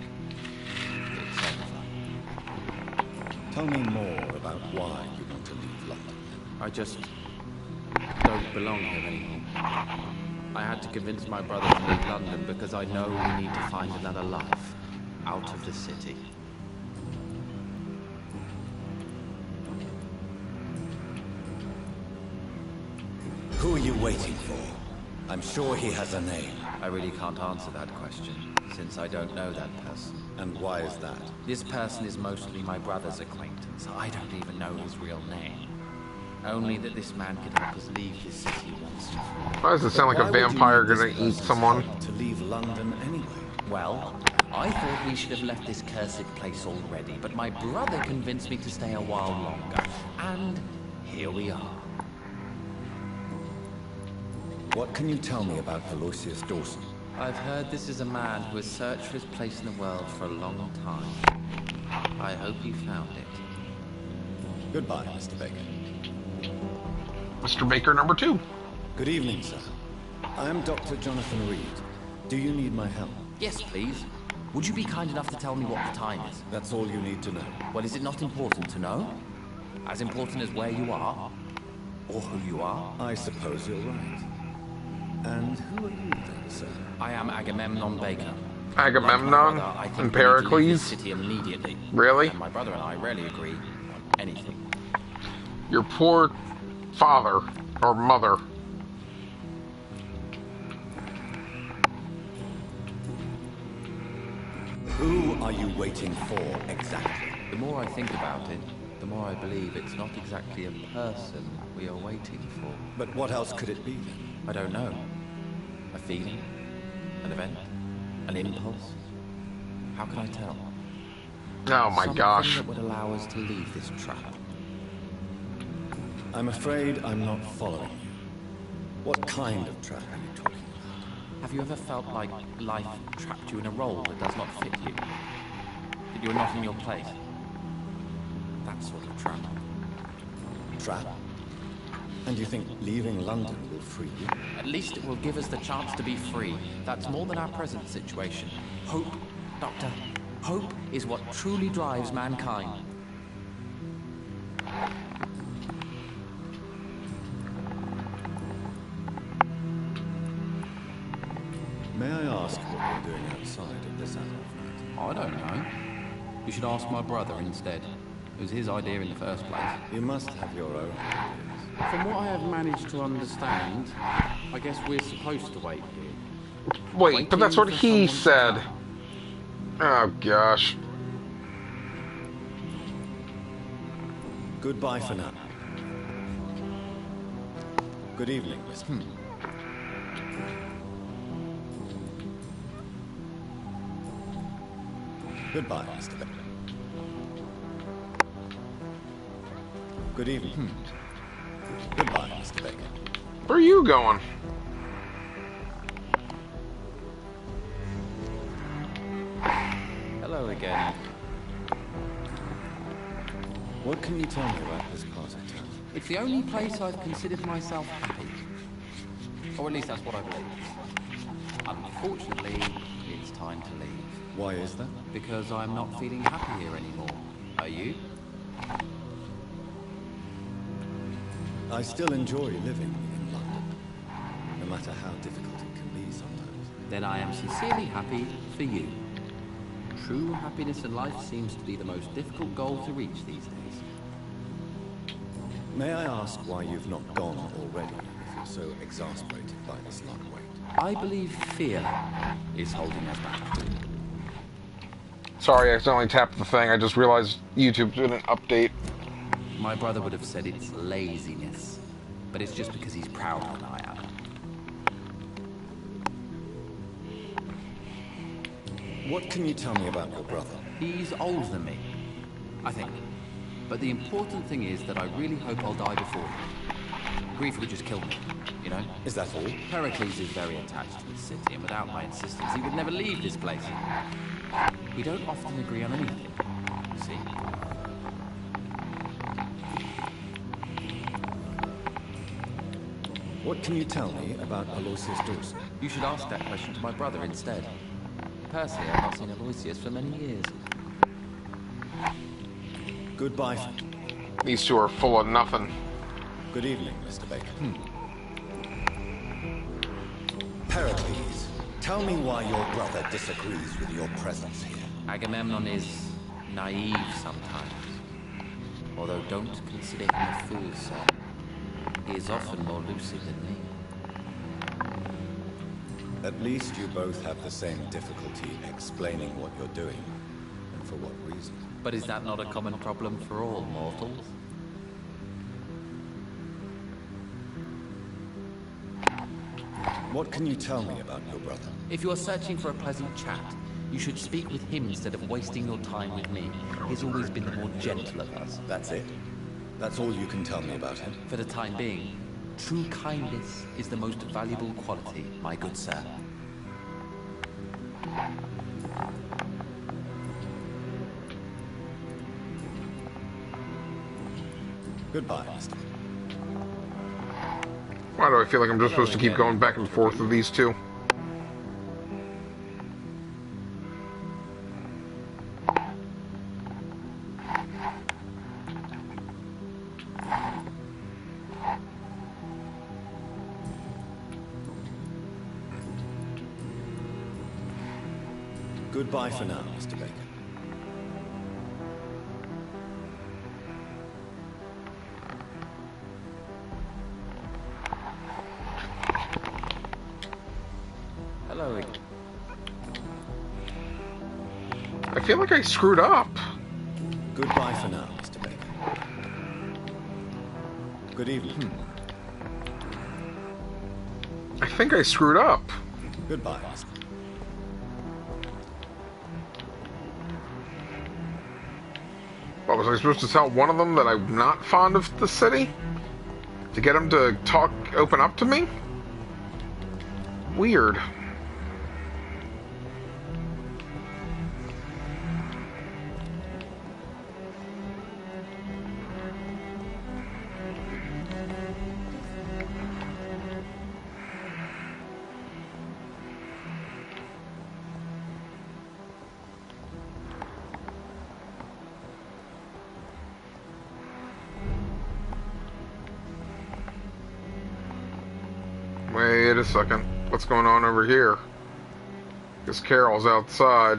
it's over. Tell me more about why you want to leave London. I just don't belong here anymore. I had to convince my brother to leave London because I know we need to find another life out of the city. Who are you waiting for? I'm sure he has a name. I really can't answer that question, since I don't know that person. And why is that? This person is mostly my brother's acquaintance. I don't even know his real name. Only that this man could help us leave this city once and for all. Why does it sound like a vampire gonna eat someone? To leave London anyway. Well, I thought we should have left this cursed place already, but my brother convinced me to stay a while longer. And here we are. What can you tell me about Aloysius Dawson? I've heard this is a man who has searched for his place in the world for a long time. I hope he found it. Goodbye, Mr. Baker. Mr. Baker number 2. Good evening, sir. I'm Dr. Jonathan Reed. Do you need my help? Yes, please. Would you be kind enough to tell me what the time is? That's all you need to know. Well, is it not important to know? As important as where you are? Or who you are? I suppose you're right. And who are you then, sir? I am Agamemnon Baker. Agamemnon Like brother, I think and we need to leave Pericles? this city immediately. Really? And my brother and I rarely agree on anything. Your poor father or mother. Who are you waiting for, exactly? The more I think about it, the more I believe it's not exactly a person we are waiting for. But what else could it be, then? I don't know. A feeling? An event? An impulse? How can I tell? Oh my gosh. Something that would allow us to leave this trap. I'm afraid I'm not following you. What kind of trap are you talking about? Have you ever felt like life trapped you in a role that does not fit you? That you're not in your place? That sort of trap. Trap? And you think leaving London will free you? At least it will give us the chance to be free. That's more than our present situation. Hope, Doctor, hope is what truly drives mankind. May I ask what you're doing outside at this hour? I don't know. You should ask my brother instead. It was his idea in the first place. You must have your own ideas. From what I have managed to understand, I guess we're supposed to wait here. Wait, but that's what he said. Oh, gosh. Goodbye for now. Good evening, Mr. Goodbye, Mr. Baker. Good evening. Goodbye, Mr. Baker. Where are you going? Hello again. What can you tell me about this part of town? It's the only place I've considered myself happy. Or at least that's what I believe. Unfortunately, it's time to leave. Why is that? Because I'm not feeling happy here anymore. Are you? I still enjoy living in London, no matter how difficult it can be sometimes. Then I am sincerely happy for you. True happiness in life seems to be the most difficult goal to reach these days. May I ask why you've not gone already, if you're so exasperated by this long wait? I believe fear is holding us back. Sorry, I accidentally tapped the thing. I just realized YouTube did an update. My brother would have said it's laziness, but it's just because he's prouder than I am. What can you tell me about your brother? He's older than me, I think. But the important thing is that I really hope I'll die before him. Grief would just kill me, you know? Is that all? Pericles is very attached to the city, and without my insistence, he would never leave this place. We don't often agree on anything, you see? What can you tell me about Aloysius Dawson? You should ask that question to my brother instead. Personally, I've not seen Aloysius for many years. Goodbye. These two are full of nothing. Good evening, Mr. Baker. Pericles, tell me why your brother disagrees with your presence here. Agamemnon is naive sometimes. Although don't consider him a fool, sir. He is often more lucid than me. At least you both have the same difficulty explaining what you're doing, and for what reason. But is that not a common problem for all mortals? What can you tell me about your brother? If you are searching for a pleasant chat, you should speak with him instead of wasting your time with me. He's always been the more gentle of us. That's it? That's all you can tell me about him? For the time being, true kindness is the most valuable quality, my good sir. Goodbye, Mr. Why do I feel like I'm just supposed to keep going back and forth with these two? Goodbye for now, Mr. Baker. Hello again. I feel like I screwed up. Goodbye for now, Mr. Baker. Good evening. I think I screwed up. Goodbye, Mr. What, was I supposed to tell one of them that I'm not fond of the city? To get him to open up to me? Weird. Wait a second. What's going on over here? Because Carol's outside.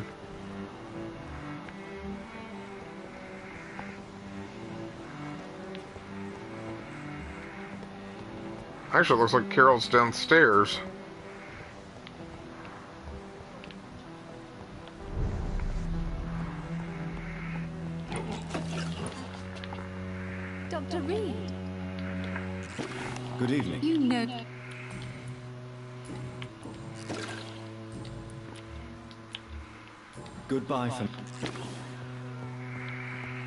Actually, it looks like Carol's downstairs. Dr. Reed. Good evening. You know... Goodbye for...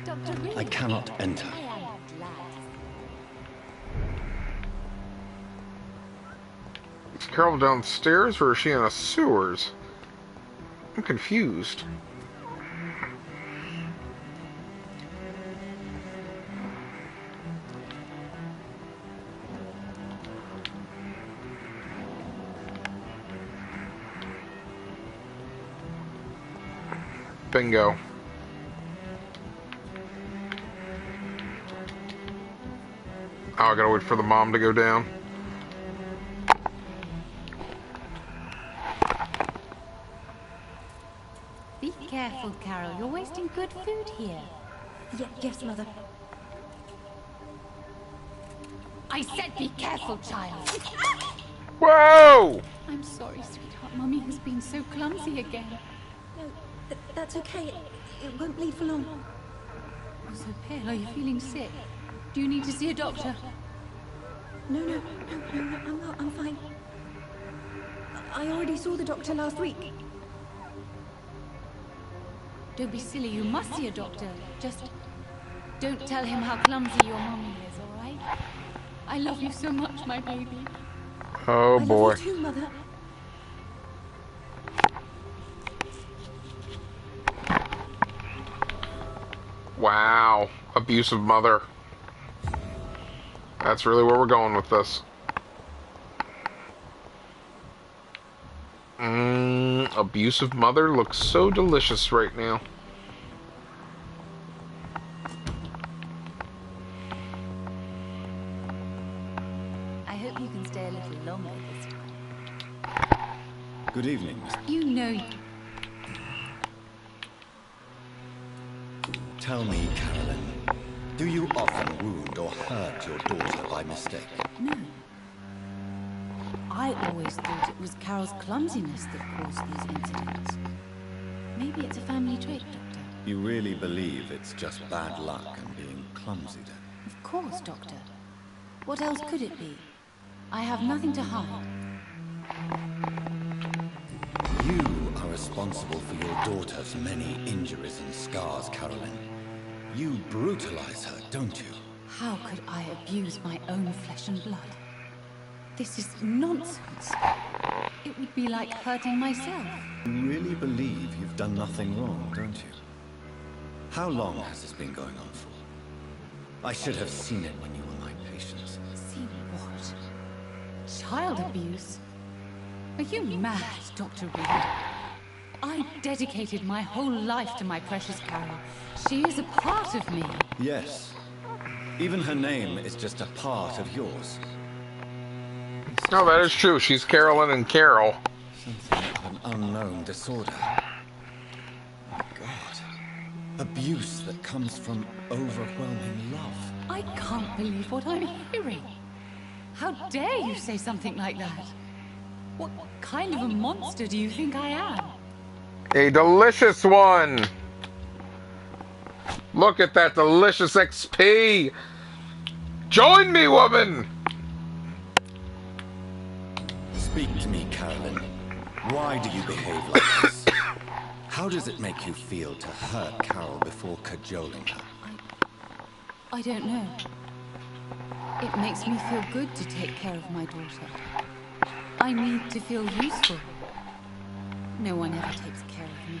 Dr. Reed. I cannot enter. I am glad. Is Carol downstairs or is she in the sewers? I'm confused. Bingo. Oh, I gotta wait for the mom to go down. Be careful, Carol. You're wasting good food here. Yes, Mother. I said be careful, child. Whoa! I'm sorry, sweetheart. Mummy has been so clumsy again. No, that's okay. It won't bleed for long. You're so pale. Are you feeling sick? Do you need to see a doctor? No, I'm not. I'm fine. I already saw the doctor last week. Don't be silly. You must see a doctor. Just don't tell him how clumsy your mummy is, all right? I love you so much, my baby. Oh boy. I love you too, Mother. Wow. Abusive mother. That's really where we're going with this. Abusive mother looks so delicious right now. I hope you can stay a little longer this time. Good evening. You know... Tell me, Carolyn, do you often wound or hurt your daughter by mistake? No. I always thought it was Carol's clumsiness that caused these incidents. Maybe it's a family trait, Doctor. You really believe it's just bad luck and being clumsy then? Of course, Doctor. What else could it be? I have nothing to hide. You are responsible for your daughter's many injuries and scars, Carolyn. You brutalize her, don't you? How could I abuse my own flesh and blood? This is nonsense. It would be like hurting myself. You really believe you've done nothing wrong, don't you? How long has this been going on for? I should have seen it when you were my patient. See what? Child abuse? Are you mad, Dr. Reed? I dedicated my whole life to my precious Carol. She is a part of me. Yes. Even her name is just a part of yours. No, that is true. She's Carolyn and Carol. Something of an unknown disorder. My God. Abuse that comes from overwhelming love. I can't believe what I'm hearing. How dare you say something like that? What kind of a monster do you think I am? A delicious one. Look at that delicious XP. Join me, woman. Speak to me, Carolyn. Why do you behave like this? How does it make you feel to hurt Carol before cajoling her? I don't know. It makes me feel good to take care of my daughter. I need to feel useful. No one ever takes care of me.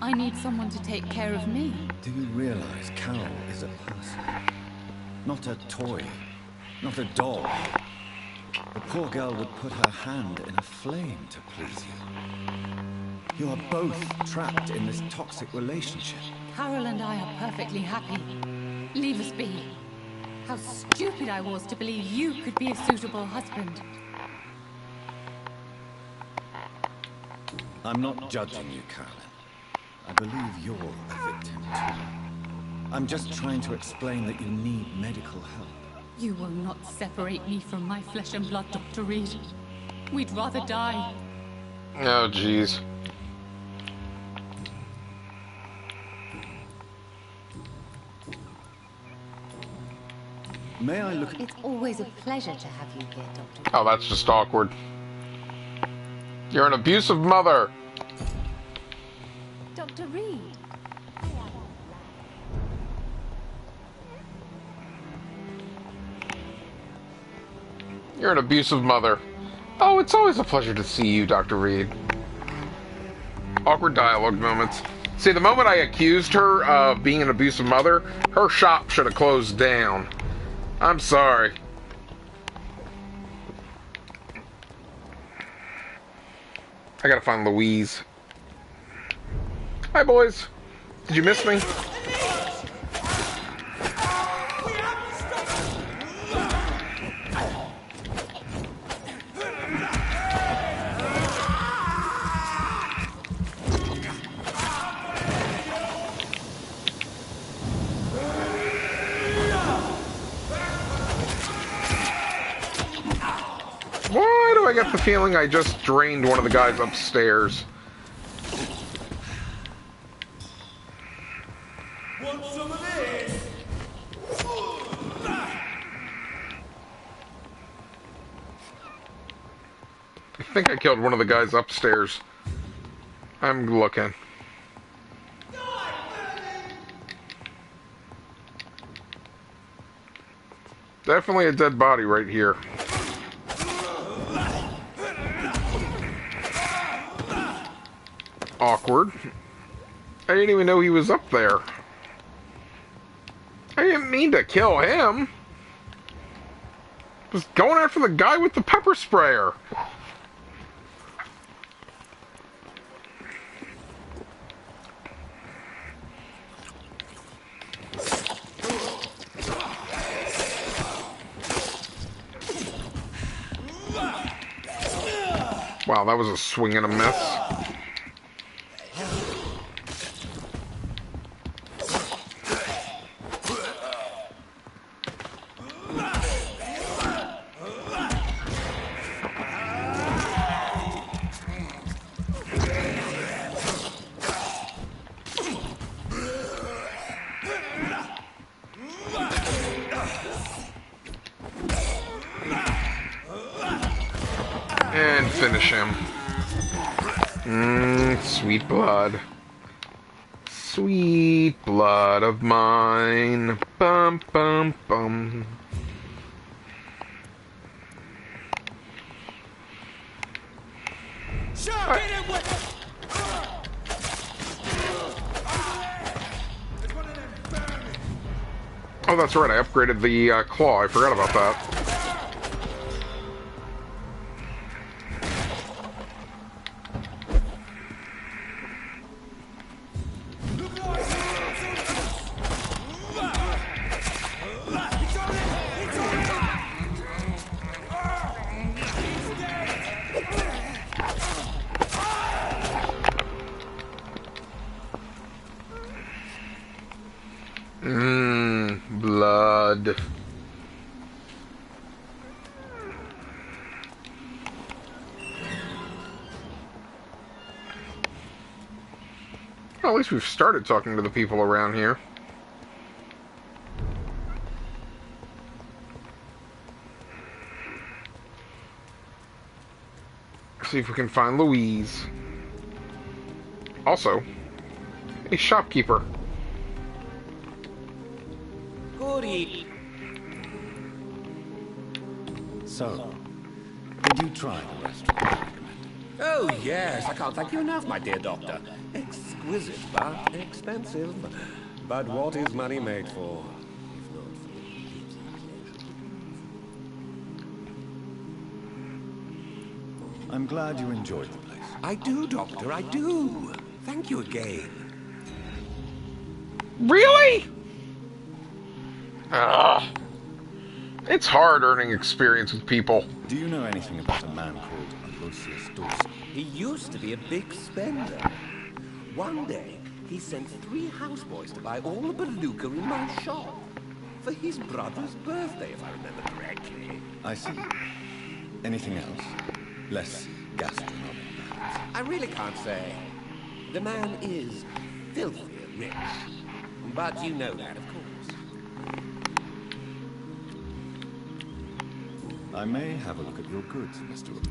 I need someone to take care of me. Do you realize Carol is a person? Not a toy. Not a doll. The poor girl would put her hand in a flame to please you. You are both trapped in this toxic relationship. Carol and I are perfectly happy. Leave us be. How stupid I was to believe you could be a suitable husband. I'm not judging you, Carolyn. I believe you're a victim too. I'm just trying to explain that you need medical help. You will not separate me from my flesh and blood, Dr. Reed. We'd rather die. Oh, jeez. May I look? It's always a pleasure to have you here, Doctor. Oh, that's just awkward. You're an abusive mother. Dr. Reed. You're an abusive mother. Oh, it's always a pleasure to see you, Dr. Reed. Awkward dialogue moments. See, the moment I accused her of being an abusive mother, her shop should have closed down. I'm sorry. I gotta find Louise. Hi, boys. Did you miss me? Why do I get the feeling I just drained one of the guys upstairs? Want some of this? I think I killed one of the guys upstairs. I'm looking. Definitely a dead body right here. Awkward. I didn't even know he was up there. I didn't mean to kill him. Just going after the guy with the pepper sprayer. Wow, that was a swing and a miss. And finish him. Sweet blood. Sweet blood of mine. Bum, bum, bum. Oh, that's right. I upgraded the claw. I forgot about that. Blood. Well, at least we've started talking to the people around here. See if we can find Louise. Also, a shopkeeper. Goody. So, did you try the restaurant I recommended? Oh, yes. I can't thank you enough, my dear doctor. Exquisite, but expensive. But what is money made for? If not for the petty pleasure. I'm glad you enjoyed the place. I do, Doctor, I do. Thank you again. Really? Ugh. It's hard earning experience with people. Do you know anything about a man called Aloysius Dawson? He used to be a big spender. One day, he sent 3 houseboys to buy all the beluga in my shop. For his brother's birthday, if I remember correctly. I see. Anything else? Less gastronomic, perhaps? I really can't say. The man is filthy rich. But you know that, of course. I may have a look at your goods, Mr. Rook.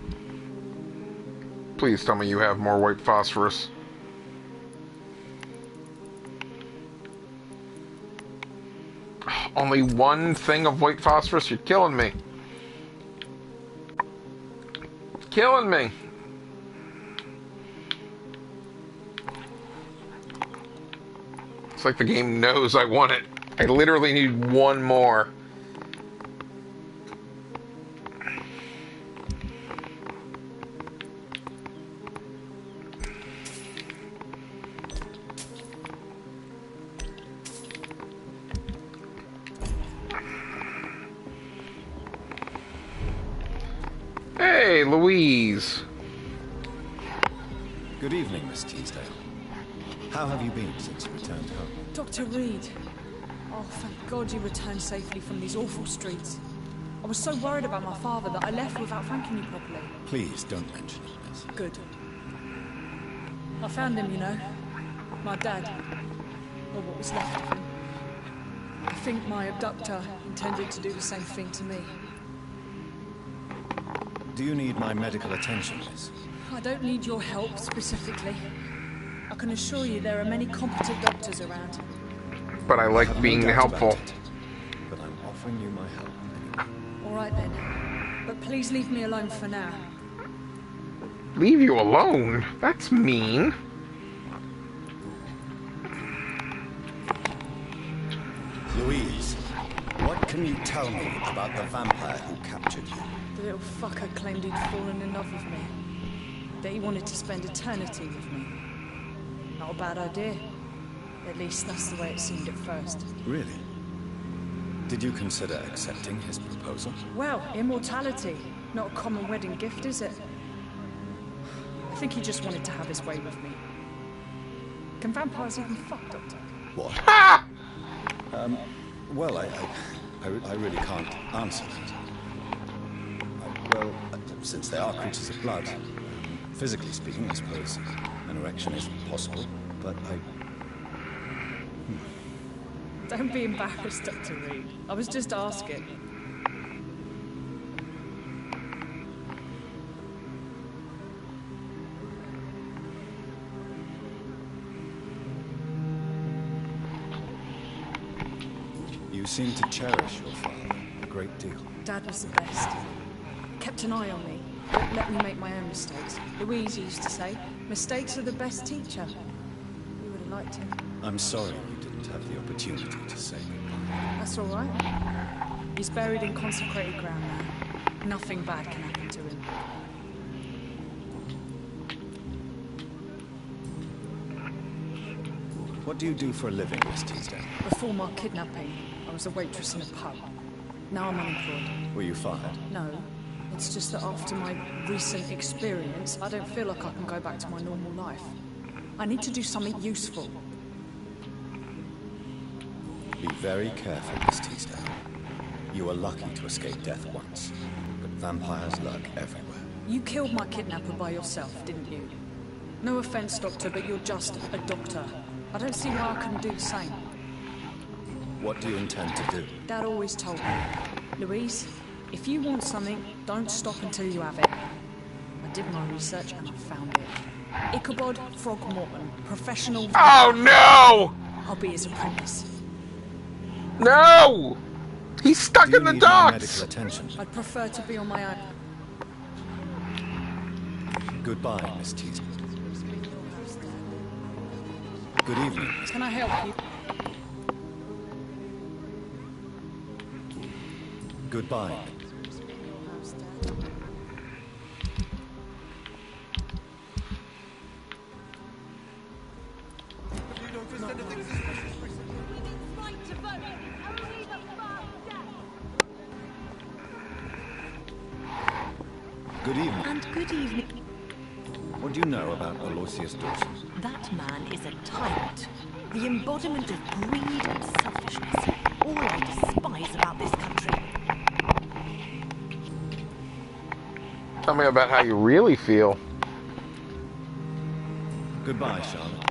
Please tell me you have more white phosphorus. Only one thing of white phosphorus? You're killing me. Killing me. It's like the game knows I want it. I literally need one more. Hey, Louise. Good evening, Miss Teasdale. How have you been since you returned home? Dr. Reed. Oh, thank God you returned safely from these awful streets. I was so worried about my father that I left without thanking you properly. Please don't mention it, Miss. Good. I found him, you know. My dad. Or what was left of him. I think my abductor intended to do the same thing to me. Do you need my medical attention, Miss? I don't need your help specifically. I can assure you there are many competent doctors around. But I like being helpful. But I'm offering you my help anyway. All right then. But please leave me alone for now. Leave you alone? That's mean. Louise, what can you tell me about the vampire who captured you? The little fucker claimed he'd fallen in love with me. That he wanted to spend eternity with me. Not a bad idea. At least that's the way it seemed at first. Really? Did you consider accepting his proposal? Well, immortality. Not a common wedding gift, is it? I think he just wanted to have his way with me. Can vampires even fuck, Doctor? What? Well, I really can't answer that. Well, since they are creatures of blood, physically speaking, I suppose an erection is possible, but Don't be embarrassed, Dr. Reed. I was just asking. You seem to cherish your father a great deal. Dad was the best. Kept an eye on me. Wouldn't let me make my own mistakes. Louise used to say, mistakes are the best teacher. You would have liked him. I'm sorry you didn't have the opportunity to say goodbye. That's all right. He's buried in consecrated ground now. Nothing bad can happen to him. What do you do for a living, Miss Teasdale? Before my kidnapping, I was a waitress in a pub. Now I'm unemployed. Were you fired? No. It's just that after my recent experience, I don't feel like I can go back to my normal life. I need to do something useful. Be very careful, Miss Teasdale. You were lucky to escape death once, but vampires lurk everywhere. You killed my kidnapper by yourself, didn't you? No offense, Doctor, but you're just a doctor. I don't see why I couldn't do the same. What do you intend to do? Dad always told me, Louise, if you want something, don't stop until you have it. I did my research and I found it. Ichabod Throgmorton, professional... Oh no! I'll be his apprentice. No! He's stuck in the docks! Medical attention? I'd prefer to be on my own. Goodbye, Miss Teasdale. Good evening. Can I help you? Goodbye. evening. And good evening. What do you know about Aloysius Dawson? That man is a tyrant. The embodiment of greed and selfishness. All I despise about this country. Tell me about how you really feel. Goodbye, Charlotte.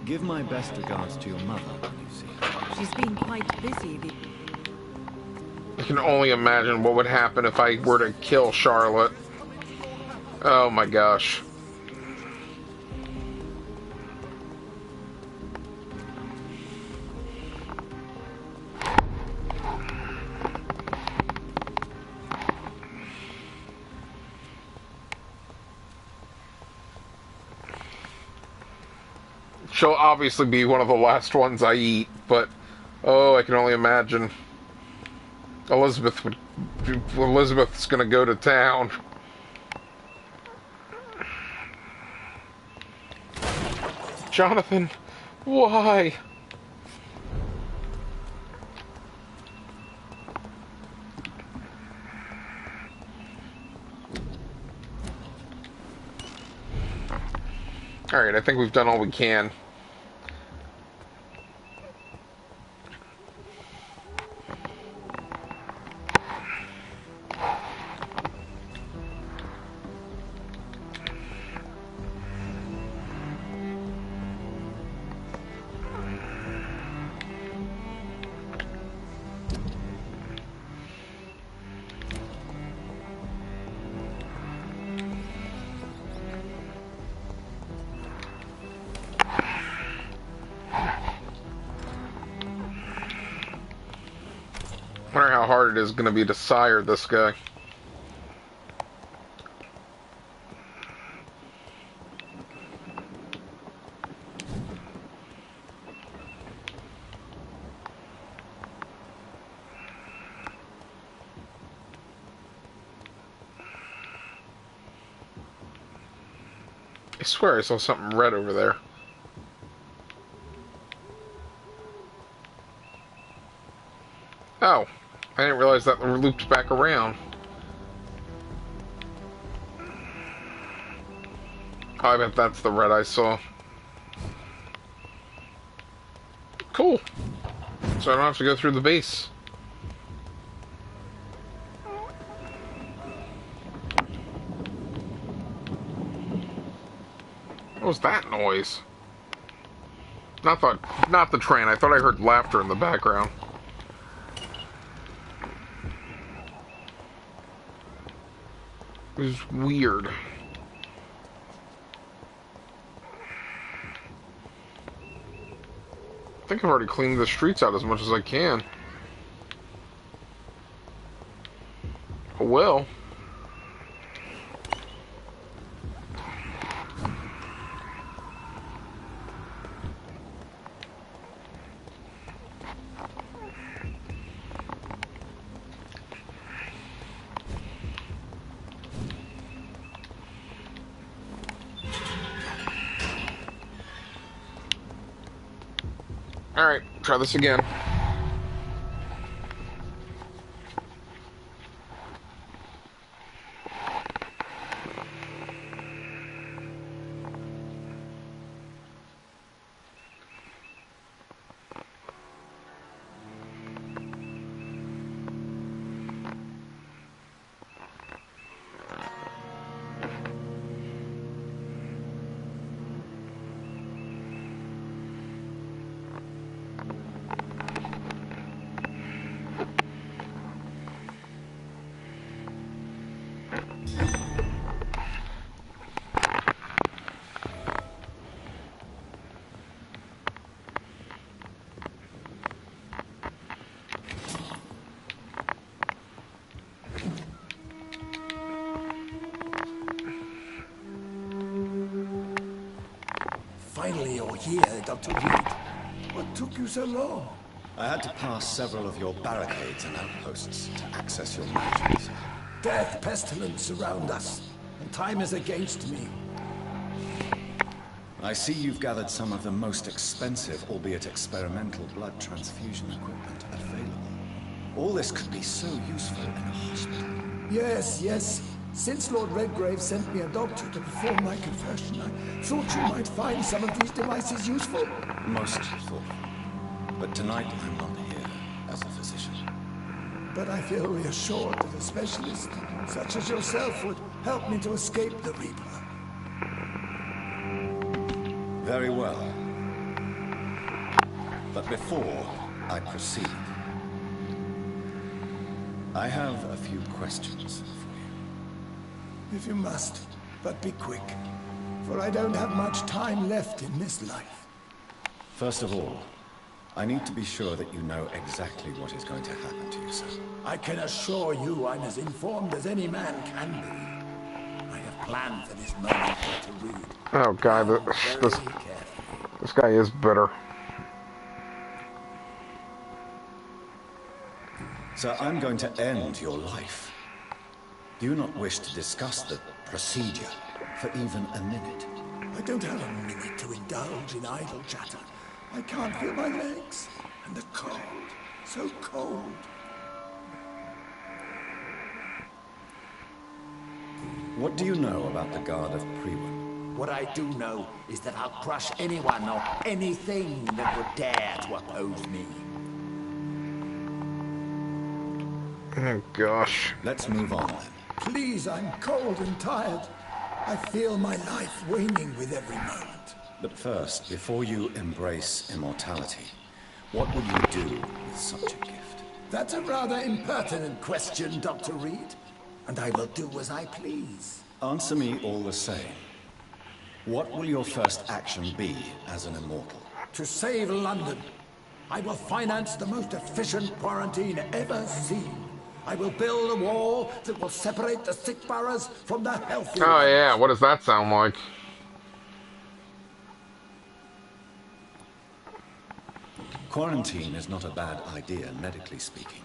Give my best regards to your mother when you see her. She's been quite busy. I can only imagine what would happen if I were to kill Charlotte. Oh my gosh. She'll obviously be one of the last ones I eat, but oh, I can only imagine. Elizabeth's gonna go to town. Jonathan, why? Alright, I think we've done all we can. Wonder how hard it is going to be to sire this guy. I swear I saw something red over there. Oh, I didn't realize that looped back around. Oh, I bet that's the red I saw. Cool. So I don't have to go through the base. What was that noise? Not the train. I thought I heard laughter in the background. It was weird. I think I've already cleaned the streets out as much as I can. I will. Alright, try this again. Finally, you're here, Dr. Reed. What took you so long? I had to pass several of your barricades and outposts to access your mansions. Death, pestilence surround us, and time is against me. I see you've gathered some of the most expensive, albeit experimental, blood transfusion equipment available. All this could be so useful in a hospital. Yes, yes. Since Lord Redgrave sent me a doctor to perform my confession, I thought you might find some of these devices useful. Most thoughtful. But tonight I'm not here as a physician. But I feel reassured that a specialist such as yourself would help me to escape the Reaper. Very well. But before I proceed, I have a few questions for you. If you must, but be quick, for I don't have much time left in this life. First of all, I need to be sure that you know exactly what is going to happen to you, sir. I can assure you I'm as informed as any man can be. I have planned for this moment to read. Oh, God, this guy is bitter. Sir, I'm going to end your life. Do you not wish to discuss the procedure for even a minute? I don't have a minute to indulge in idle chatter. I can't feel my legs. And the cold. So cold. What do you know about the Guard of Priwen? What I do know is that I'll crush anyone or anything that would dare to oppose me. Oh, gosh. Let's move on, then. Please, I'm cold and tired. I feel my life waning with every moment. But first, before you embrace immortality, what would you do with such a gift? That's a rather impertinent question, Dr. Reed. And I will do as I please. Answer me all the same. What will your first action be as an immortal? To save London, I will finance the most efficient quarantine ever seen. I will build a wall that will separate the sick boroughs from the healthy Oh, ones. yeah, what does that sound like? Quarantine is not a bad idea, medically speaking.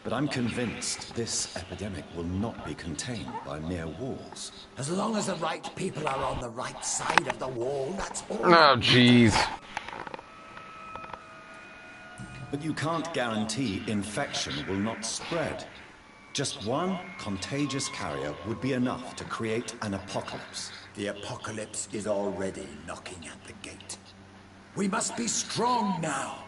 But I'm convinced this epidemic will not be contained by mere walls. As long as the right people are on the right side of the wall, that's all. Oh, jeez. But you can't guarantee infection will not spread. Just one contagious carrier would be enough to create an apocalypse. The apocalypse is already knocking at the gate. We must be strong now.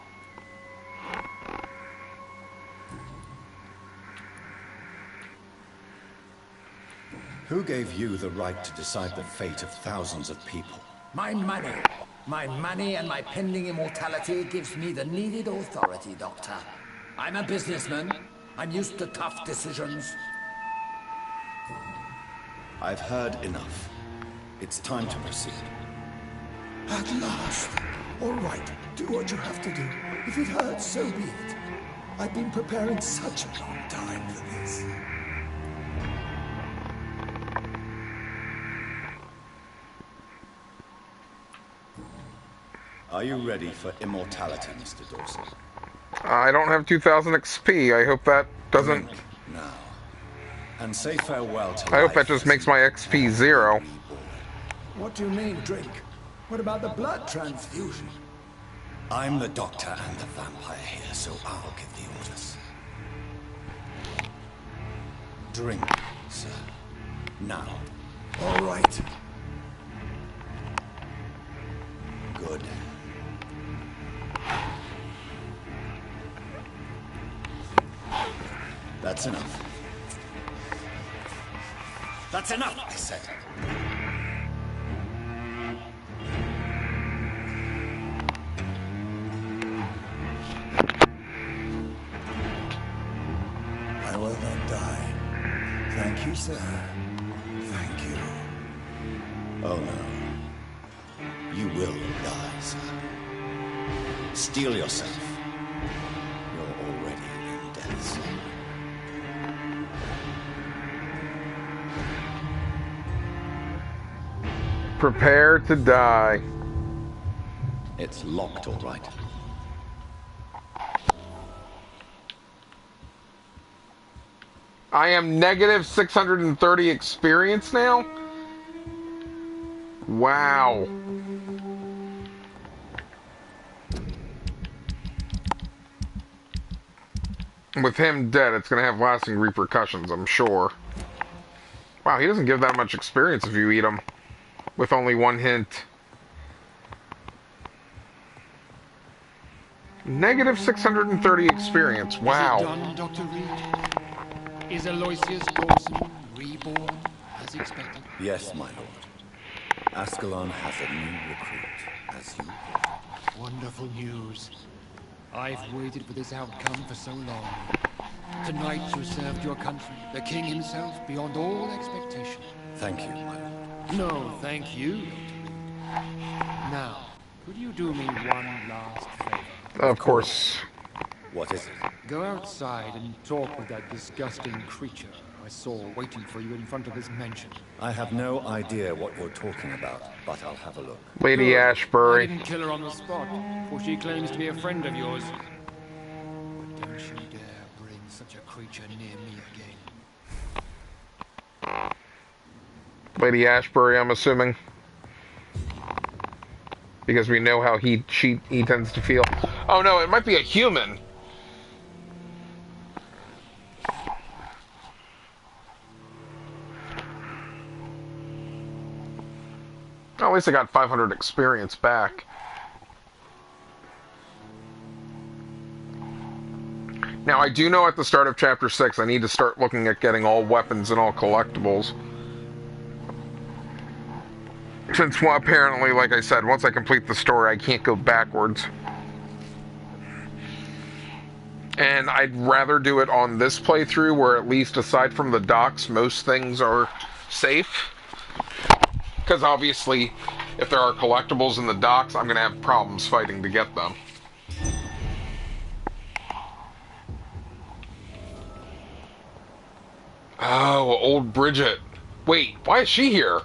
Who gave you the right to decide the fate of thousands of people? My money. My money and my pending immortality gives me the needed authority, Doctor. I'm a businessman. I'm used to tough decisions. I've heard enough. It's time to proceed. At last. All right, do what you have to do. If it hurts, so be it. I've been preparing such a long time for this. Are you ready for immortality, Mr. Dawson? I don't have 2,000 XP. I hope that doesn't... Drink now. And say farewell to I hope that life just as makes you my XP 0. What do you mean, drink? What about the blood transfusion? I'm the doctor and the vampire here, so I'll give the orders. Drink, sir. Now. All right. Good. That's enough. That's enough, I said. I will not die. Thank you, sir. Thank you. Oh no. You will die, sir. Steel yourself. You're already in death's door. Prepare to die. It's locked, all right. I am negative 630 experience now? Wow. With him dead, it's going to have lasting repercussions, I'm sure. Wow, he doesn't give that much experience if you eat him. With only one hint. Negative 630 experience. Wow. Is it done, Dr. Reed? Is Aloysius Dawson reborn as expected? Yes, my lord. Ascalon has a new recruit, as you put it. Wonderful news. I've waited for this outcome for so long. Tonight you served your country, the king himself, beyond all expectation. Thank you, my lord. No, thank you, Dr. Reed. Now, could you do me one last favor? Of course. What is it? Go outside and talk with that disgusting creature I saw waiting for you in front of this mansion. I have no idea what you're talking about, but I'll have a look. Lady Good. Ashbury. I didn't kill her on the spot, for she claims to be a friend of yours. But don't you dare bring such a creature near me again. Lady Ashbury, I'm assuming. Because we know how he tends to feel. Oh no, it might be a human. Oh, at least I got 500 experience back. Now, I do know at the start of Chapter 6, I need to start looking at getting all weapons and all collectibles. Since, well, apparently, like I said, once I complete the story, I can't go backwards. And I'd rather do it on this playthrough, where at least aside from the docks, most things are safe. Because obviously, if there are collectibles in the docks, I'm going to have problems fighting to get them. Oh, old Bridget. Wait, why is she here?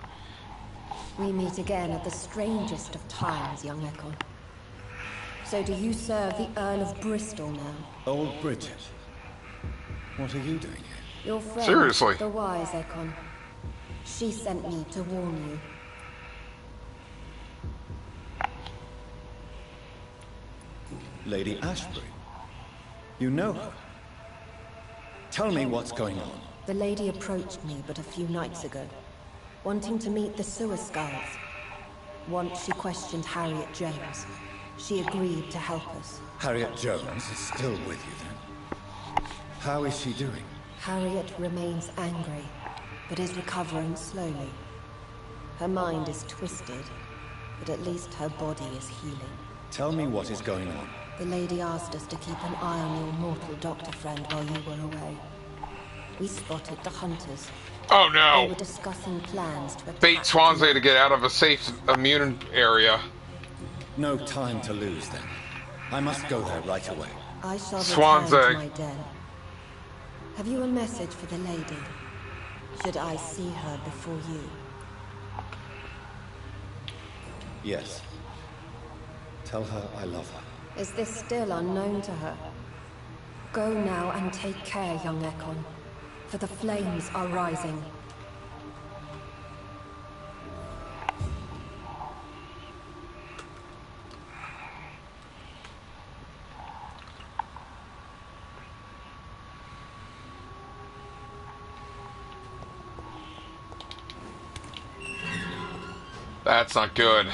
We meet again at the strangest of times, young Ekon. So do you serve the Earl of Bristol now? Old Bridget. What are you doing here? Your friend, Seriously? the wise Ekon. She sent me to warn you. Lady Ashbury. You know her. Tell me what's going on. The lady approached me but a few nights ago, wanting to meet the sewer skulls. Once she questioned Harriet Jones. She agreed to help us. Harriet Jones is still with you then? How is she doing? Harriet remains angry, but is recovering slowly. Her mind is twisted, but at least her body is healing. Tell me what is going on. The lady asked us to keep an eye on your mortal doctor friend while you were away. We spotted the hunters. Oh They no. were discussing plans to attack Bait Swansea to get out of a safe, immune area. No time to lose then. I must go there right away. I shall Swansea. return to my den. Have you a message for the lady? Should I see her before you? Yes. Tell her I love her. Is this still unknown to her? Go now and take care, young Ekon, for the flames are rising. That's not good.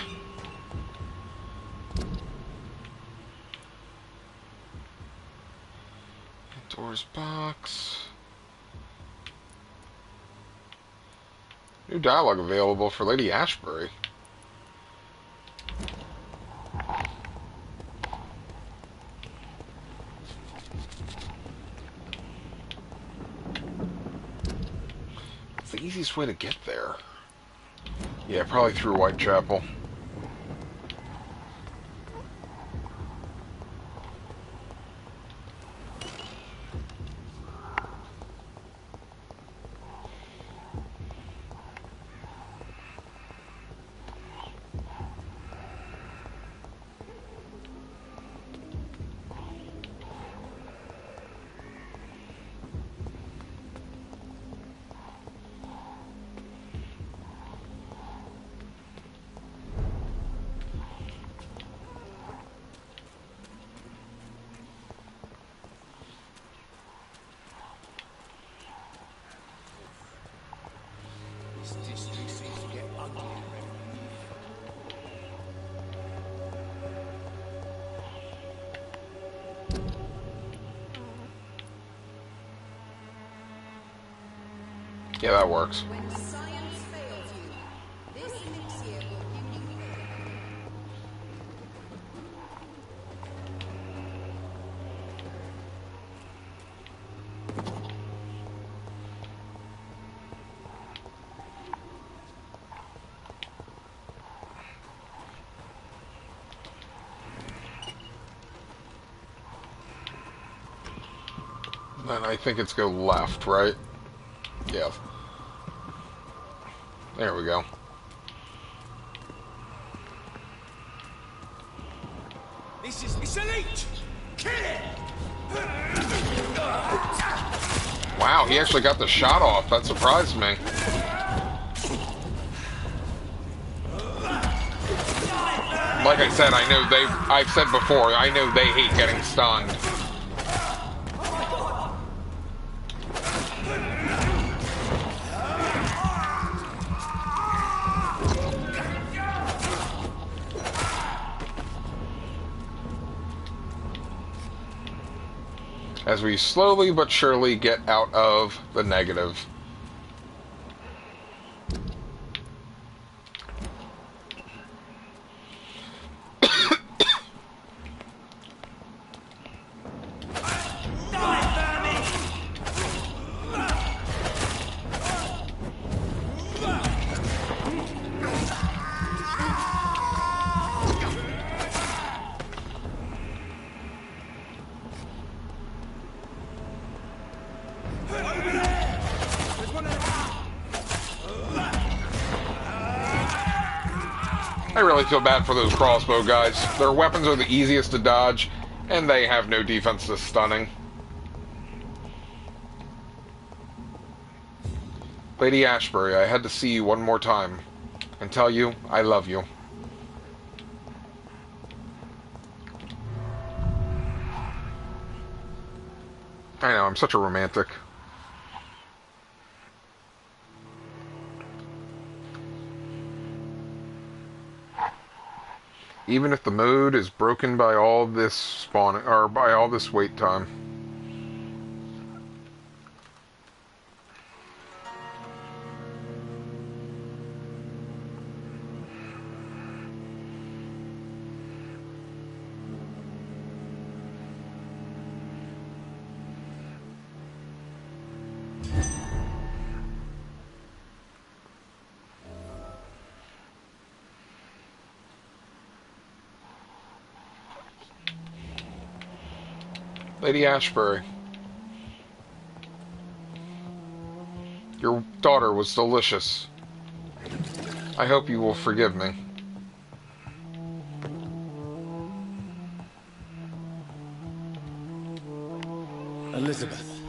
Doors box. New dialogue available for Lady Ashbury. What's the easiest way to get there? Yeah, probably through Whitechapel. Yeah, that works. When science fails you, this elixir will give you faith. Then I think it's go left, right? Yeah. There we go. This is Miss Elite! Kill it! Wow, he actually got the shot off. That surprised me. Like I said, I've said before, I know they hate getting stunned. As we slowly but surely get out of the negative. I really feel bad for those crossbow guys. Their weapons are the easiest to dodge, and they have no defense to stunning. Lady Ashbury, I had to see you one more time and tell you I love you. I know, I'm such a romantic. Even if the mode is broken by all this spawning, or by all this wait time. Lady Ashbury, your daughter was delicious. I hope you will forgive me. Elizabeth,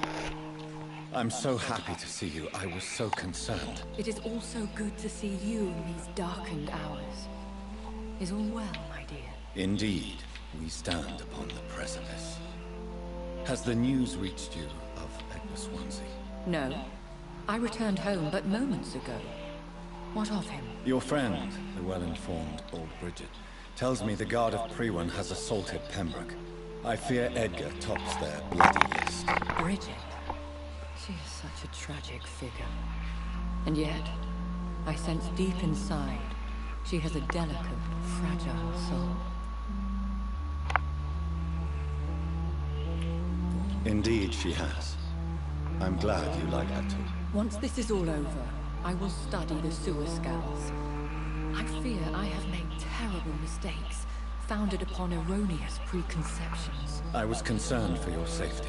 I'm so happy to see you. I was so concerned. It is also good to see you in these darkened hours. Is all well, my dear? Indeed, we stand upon the precipice. Has the news reached you of Edgar Swansea? No. I returned home but moments ago. What of him? Your friend, the well-informed old Bridget, tells me the Guard of Priwen has assaulted Pembroke. I fear Edgar tops their bloody list. Bridget? She is such a tragic figure. And yet, I sense deep inside, she has a delicate, fragile soul. Indeed, she has. I'm glad you like her too. Once this is all over, I will study the sewer skulls. I fear I have made terrible mistakes, founded upon erroneous preconceptions. I was concerned for your safety.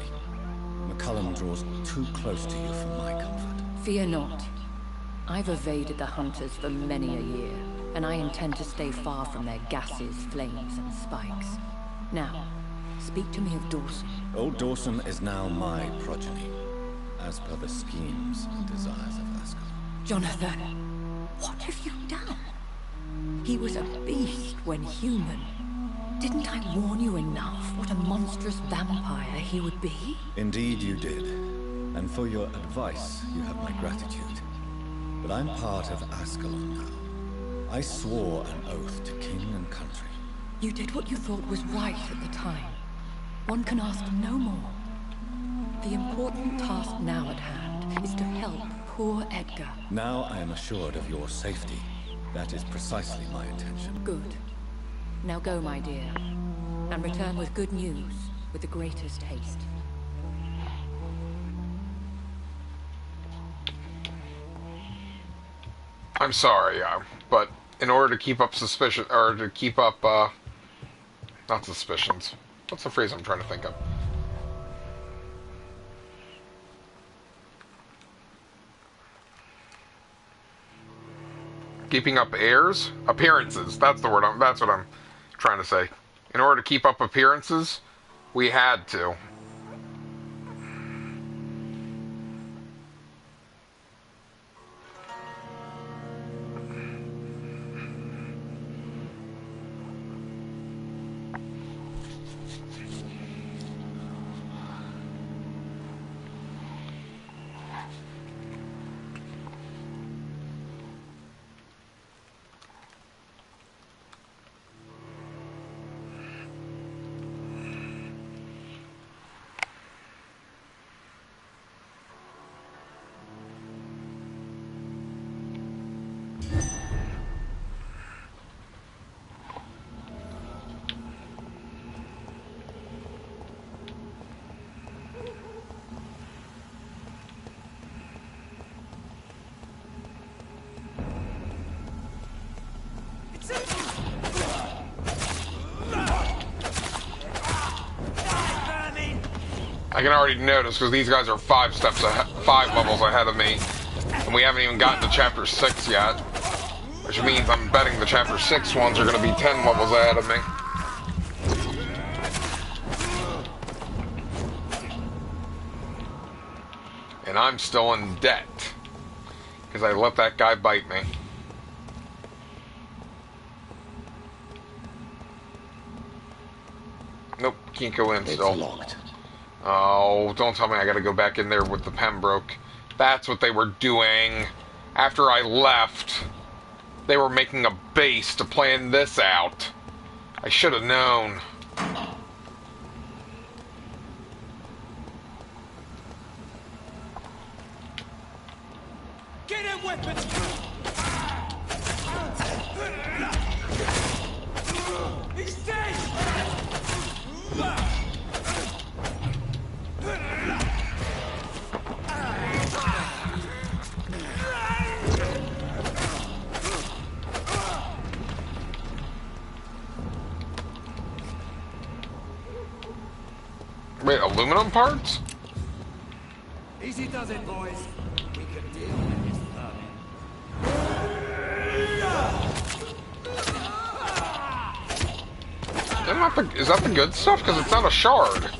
McCullum draws too close to you for my comfort. Fear not. I've evaded the hunters for many a year, and I intend to stay far from their gases, flames, and spikes. Now, speak to me of Dawson. Old Dawson is now my progeny, as per the schemes and desires of Ascalon. Jonathan, what have you done? He was a beast when human. Didn't I warn you enough what a monstrous vampire he would be? Indeed you did. And for your advice, you have my gratitude. But I'm part of Ascalon now. I swore an oath to king and country. You did what you thought was right at the time. One can ask no more. The important task now at hand is to help poor Edgar. Now I am assured of your safety. That is precisely my intention. Good. Now go, my dear, and return with good news with the greatest haste. I'm sorry, but in order to keep up suspicion, or to keep up, not suspicions. What's the phrase I'm trying to think of? Keeping up appearances. That's the word. That's what I'm trying to say. In order to keep up appearances, we had to. I can already notice because these guys are 5 levels ahead of me, and we haven't even gotten to chapter 6 yet, which means I'm betting the chapter 6 ones are going to be 10 levels ahead of me. And I'm still in debt because I let that guy bite me. Nope, can't go in still. It's locked. Oh, don't tell me I gotta go back in there with the Pembroke. That's what they were doing. After I left, they were making a base to plan this out. I should have known. Get in weapons! He's dead! Wait, aluminum parts? Easy does it, boys. We can deal with this Is that the good stuff? Because it's not a shard.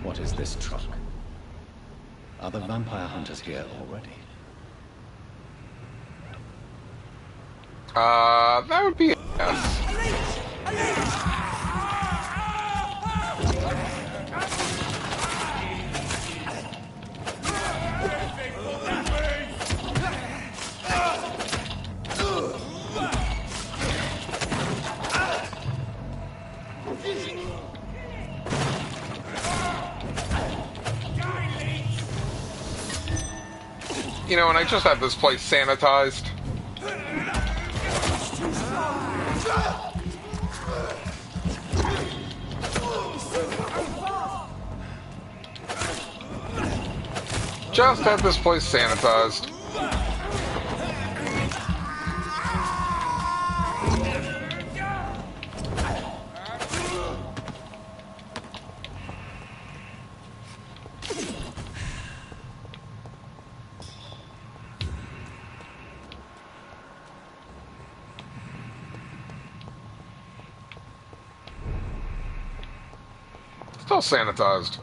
What is this truck? Are the vampire hunters here already? That would be a yes. You know, and I just had this place sanitized. Just had this place sanitized. Still sanitized.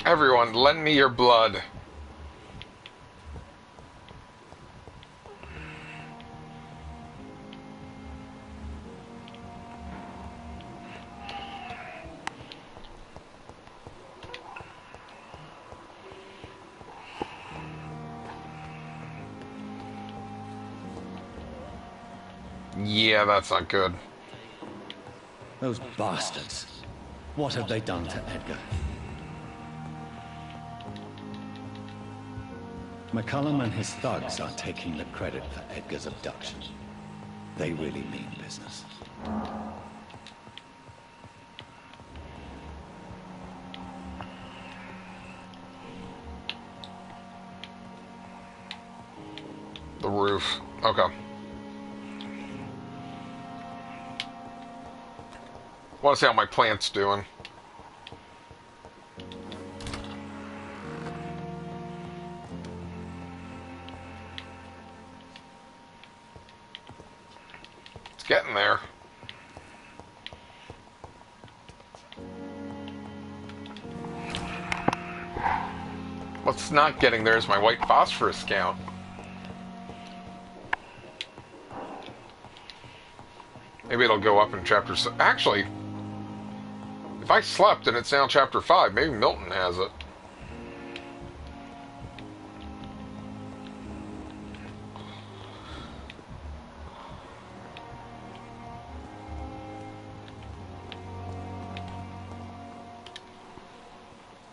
Everyone, lend me your blood. Yeah, that's not good. Those bastards. What have they done to Edgar? McCullum and his thugs are taking the credit for Edgar's abduction. They really mean business. The roof. Okay. Want to see how my plant's doing. It's getting there. What's not getting there is my white phosphorus count. Maybe it'll go up in chapter 6. Actually, if I slept and it's now chapter 5, maybe Milton has it.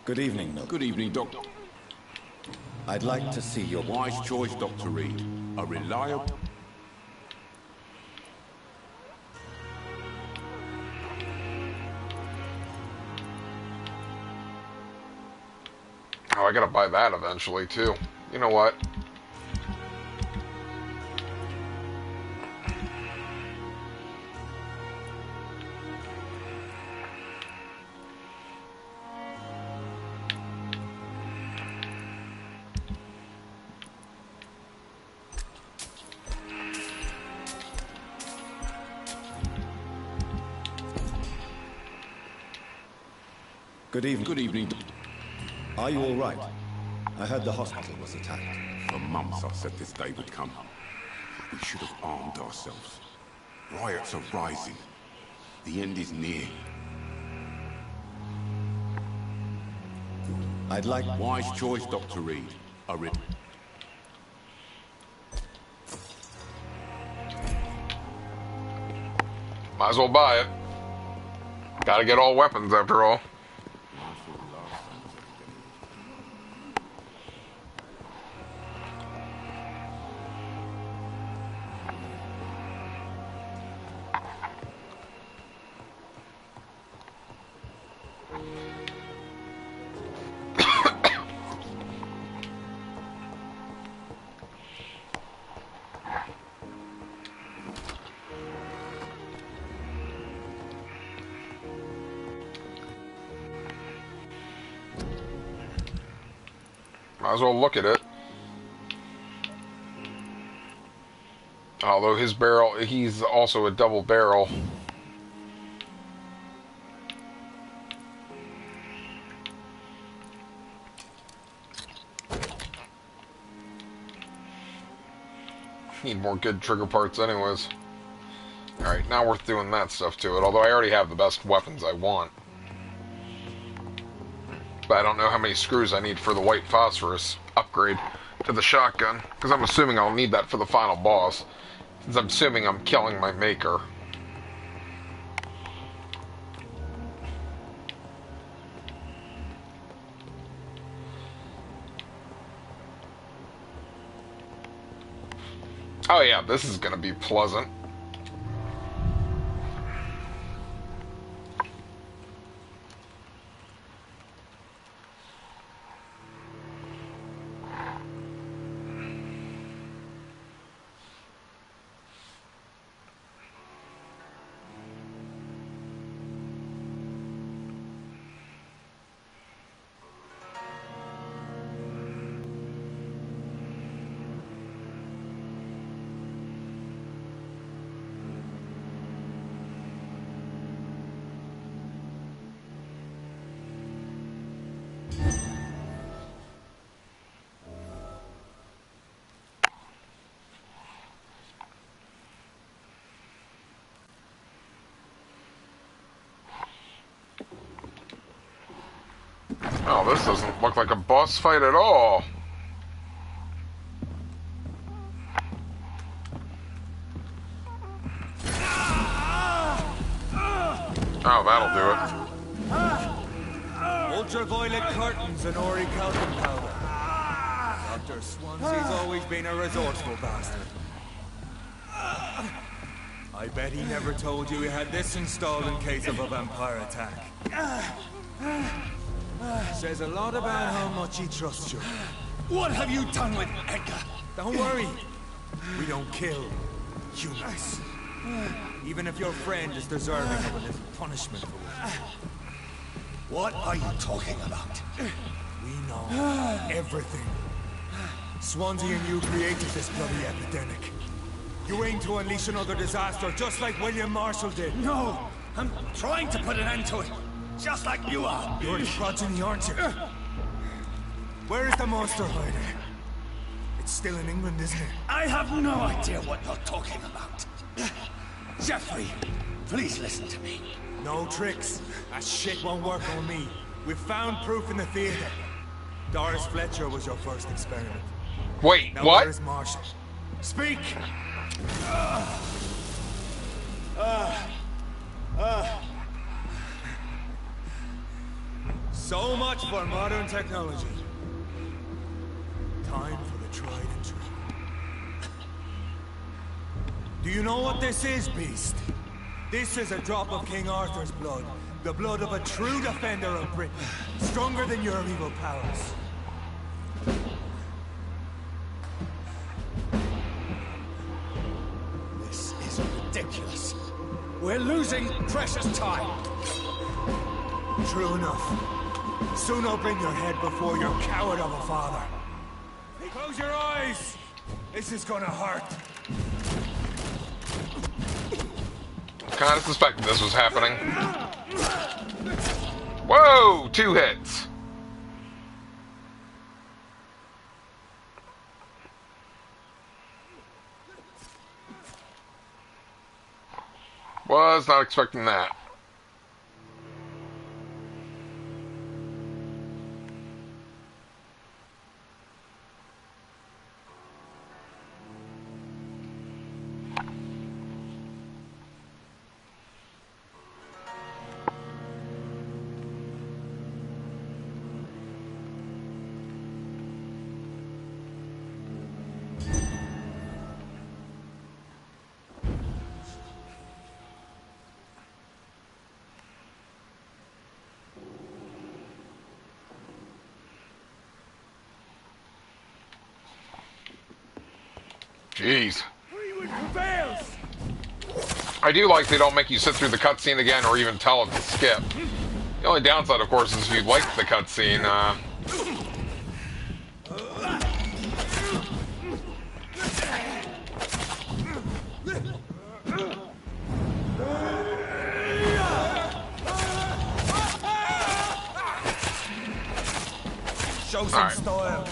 Good evening, Milton. Good evening, Doctor. I'd like to see your Wise choice, Dr. Reed. A reliable... Oh, I gotta buy that eventually, too. You know what? Good evening. Good evening. Are you all right? I heard the hospital was attacked. For months I've said this day would come. We should have armed ourselves. Riots are rising. The end is near. I'd like... Wise choice, Dr. Reed. A Might as well buy it. Gotta get all weapons after all. Might as well look at it. Although his barrel, he's also a double barrel. Need more good trigger parts anyways. Alright, not worth doing that stuff to it, although I already have the best weapons I want. But I don't know how many screws I need for the white phosphorus upgrade to the shotgun, because I'm assuming I'll need that for the final boss, since I'm assuming I'm killing my maker. Oh yeah, this is gonna be pleasant. Oh, this doesn't look like a boss fight at all. Oh, that'll do it. Ultraviolet curtains and Ori calcium powder. Dr. Swansea's always been a resourceful bastard. I bet he never told you he had this installed in case of a vampire attack. Says a lot about how much he trusts you. What have you done with Edgar? Don't worry. We don't kill humans. Even if your friend is deserving of a little punishment for it. What are you talking about? We know everything. Swansea and you created this bloody epidemic. You aim to unleash another disaster, just like William Marshall did. No! I'm trying to put an end to it, just like you are. You're the progeny, aren't you? Where is the monster hiding? It's still in England, isn't it? I have no idea what you're talking about. Jeffrey, please listen to me. No tricks. That shit won't work on me. We found proof in the theater. Doris Fletcher was your first experiment. Wait, now what? Where's Marshall? Speak! So much for modern technology. Time for the tried and true. Do you know what this is, Beast? This is a drop of King Arthur's blood. The blood of a true defender of Britain. Stronger than your evil powers. This is ridiculous. We're losing precious time. True enough. Soon I'll bring your head before your coward of a father. Close your eyes! This is gonna hurt. Kind of suspected this was happening. Whoa! 2 hits. Was not expecting that. Jeez. I do like they don't make you sit through the cutscene again or even tell it to skip. The only downside, of course, is if you like the cutscene, Show some style.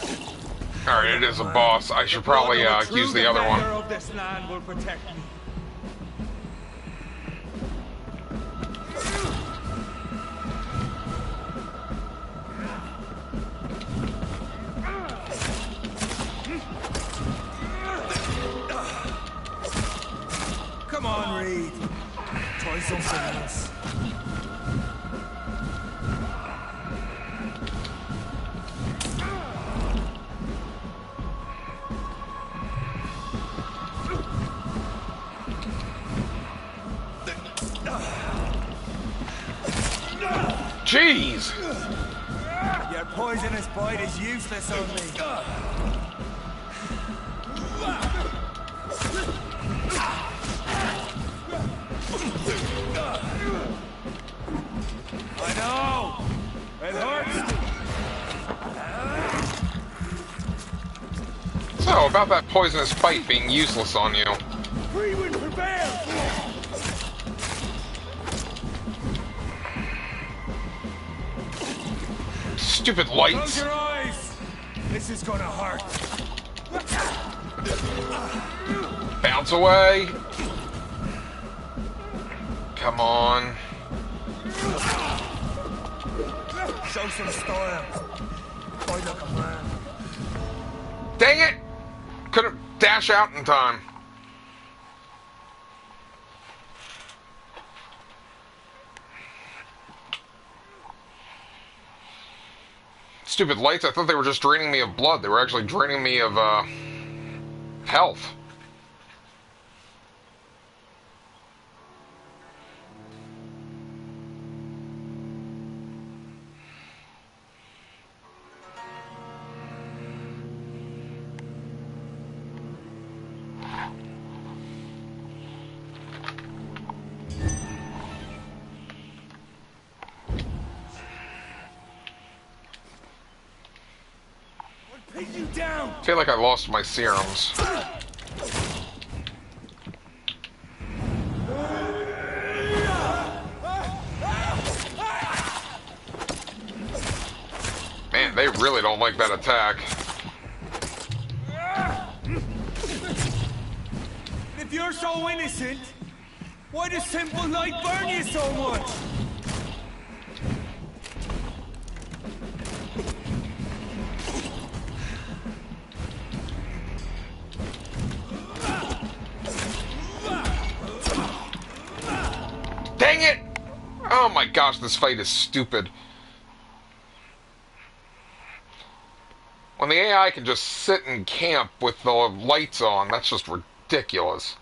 Alright, it is a boss. I should probably use the other one. Of this land will protect me. Come on, Reed. Try something else. Jeez! Your poisonous bite is useless on me. I know! It hurts! So, about that poisonous bite being useless on you. Free would prevail! Stupid lights. Close your eyes! This is gonna hurt. Bounce away. Come on. Show some style. Fight like a man. Dang it! Couldn't dash out in time. Stupid lights, I thought they were just draining me of blood. They were actually draining me of, health. Pin you down. I feel like I lost my serums. Man, they really don't like that attack. If you're so innocent, why does simple light burn you so much? Dang it! Oh my gosh, this fight is stupid. When the AI can just sit and camp with the lights on, that's just ridiculous.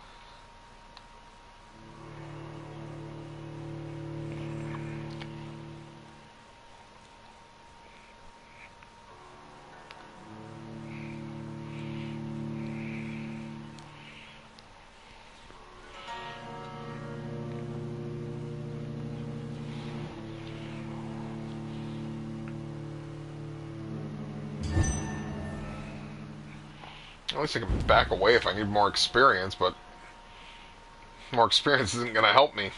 At least I can back away if I need more experience, but more experience isn't going to help me.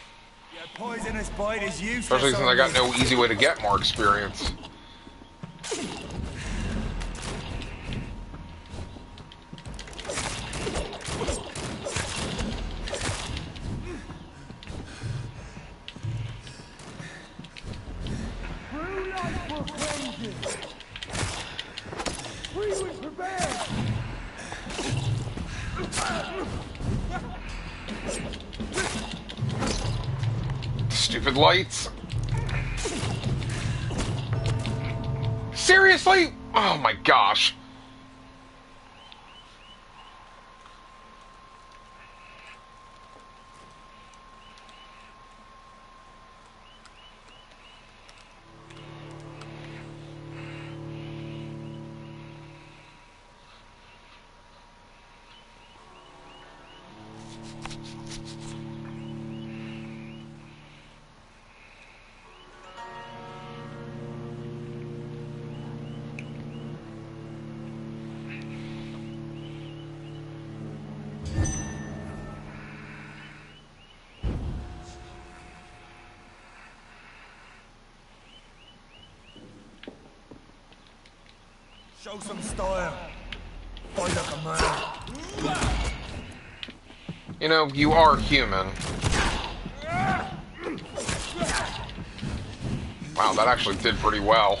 Your poisonous bite is useless. Especially since I got no easy way to get more experience. We was prepared. Stupid lights. Seriously? Oh my gosh. Show some style. Fight like a man. You know, you are human. Wow, that actually did pretty well.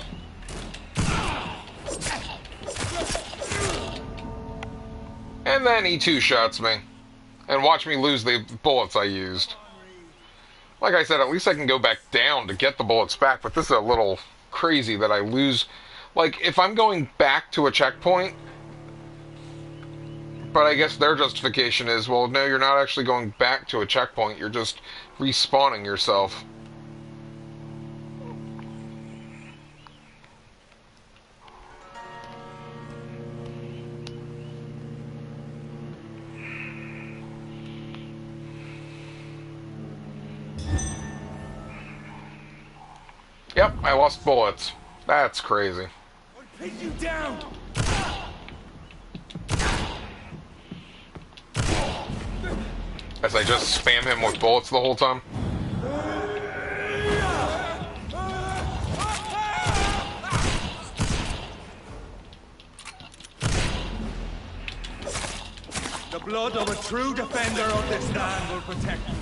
And then he two-shots me. And watch me lose the bullets I used. Like I said, at least I can go back down to get the bullets back, but this is a little crazy that I lose. Like, if I'm going back to a checkpoint, but I guess their justification is, well, no, you're not actually going back to a checkpoint, you're just respawning yourself. Yep, I lost bullets. That's crazy. Pin you down. As I just spam him with bullets the whole time. The blood of a true defender of this land will protect you.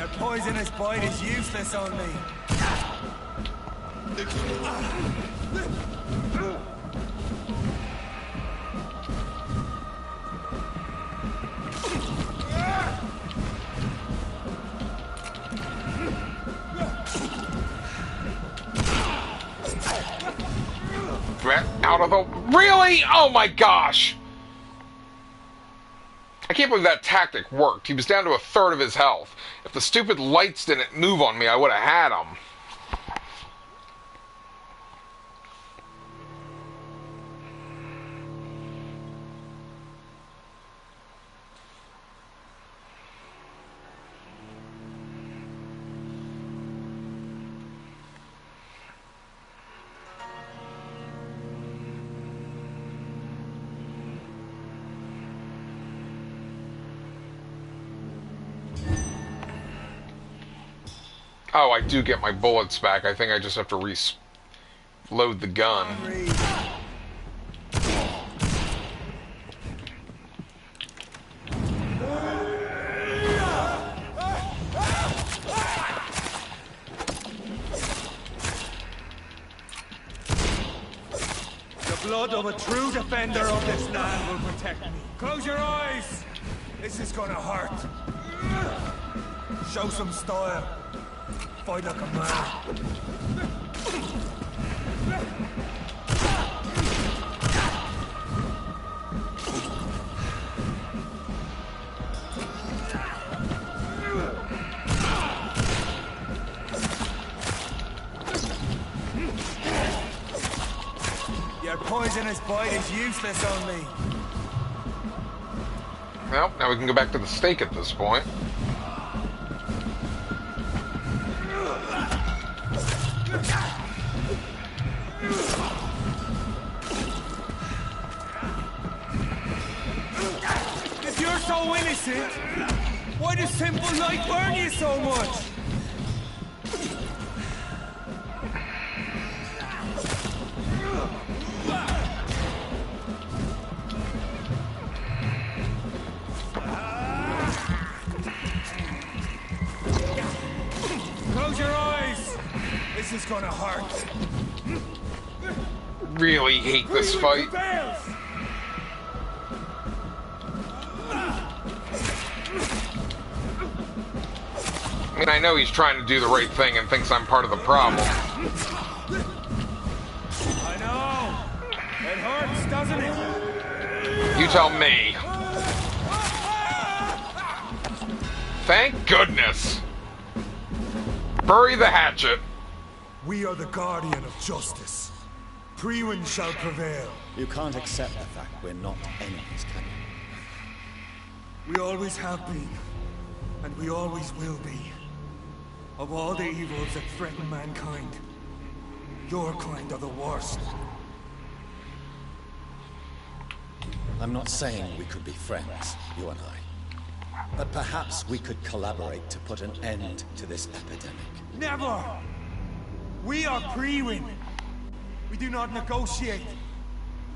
Your poisonous bite is useless on me. Out of the... Really? Oh my gosh! I can't believe that tactic worked. He was down to a third of his health. If the stupid lights didn't move on me, I would have had him. Oh, I do get my bullets back. I think I just have to reload the gun. The blood of a true defender of this land will protect me. Close your eyes! This is gonna hurt. Show some style. Fight like a man. Your poisonous bite is useless on me. Well, now we can go back to the stake at this point. If you're so innocent, why does simple light burn you so much? Close your eyes! This is gonna hurt. Really hate this fight. I mean, I know he's trying to do the right thing and thinks I'm part of the problem. I know. It hurts, doesn't it? You tell me. Thank goodness. Bury the hatchet. We are the guardian of justice. Priwen shall prevail. You can't accept the fact we're not enemies, can you? We always have been, and we always will be. Of all the evils that threaten mankind, your kind are the worst. I'm not saying we could be friends, you and I. But perhaps we could collaborate to put an end to this epidemic. Never! We are Priwen. We do not negotiate.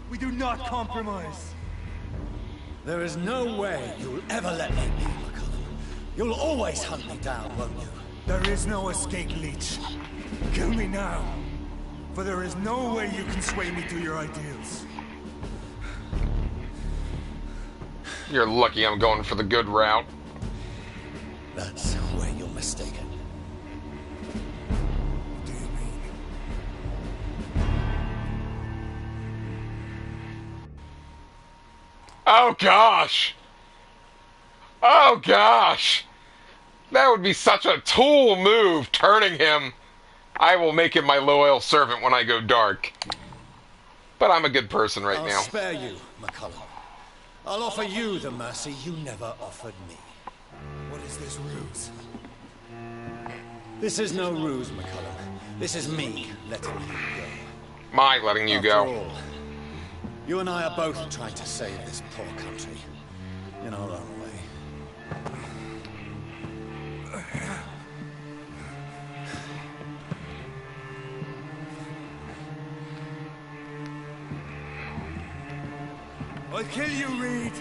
We do not compromise. There is no way you'll ever let me be, McCullum. You'll always hunt me down, won't you? There is no escape, Leech. Kill me now. For there is no way you can sway me to your ideals. You're lucky I'm going for the good route. That's where you're mistaken. What do you mean? Oh gosh! Oh gosh! That would be such a tool move, turning him. I will make him my loyal servant when I go dark. But I'm a good person right now. I'll spare you, McCullum. I'll offer you the mercy you never offered me. What is this ruse? This is no ruse, McCullum. This is me letting you go. My letting you go. After all, you and I are both trying to save this poor country in our own way. I'll kill you, Reed.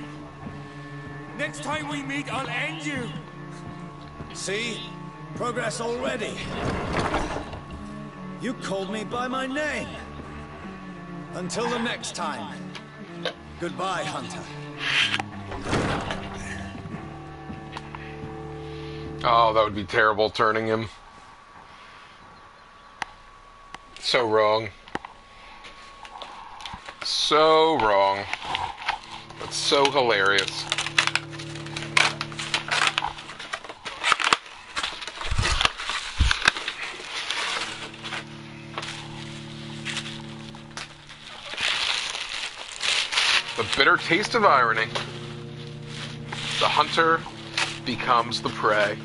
Next time we meet, I'll end you. See? Progress already. You called me by my name. Until the next time. Goodbye, Hunter. Oh, that would be terrible, turning him. So wrong. So wrong. That's so hilarious. The bitter taste of irony. The hunter becomes the prey.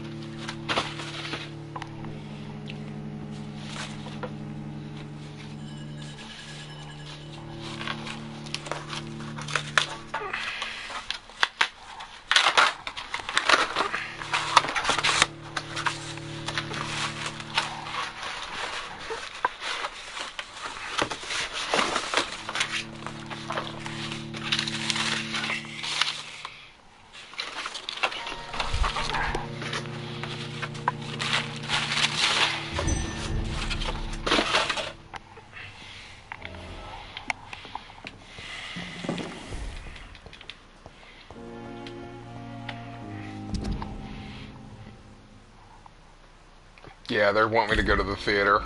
Yeah, they want me to go to the theater.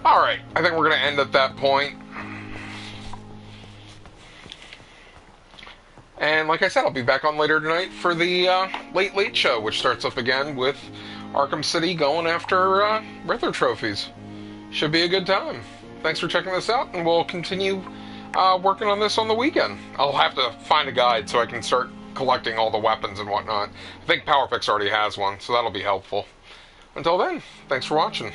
Alright, I think we're going to end at that point. And like I said, I'll be back on later tonight for the Late Late Show, which starts up again with Arkham City going after Riddler trophies. Should be a good time. Thanks for checking this out, and we'll continue working on this on the weekend. I'll have to find a guide so I can start collecting all the weapons and whatnot. I think PowerPix already has one, so that'll be helpful. Until then, thanks for watching.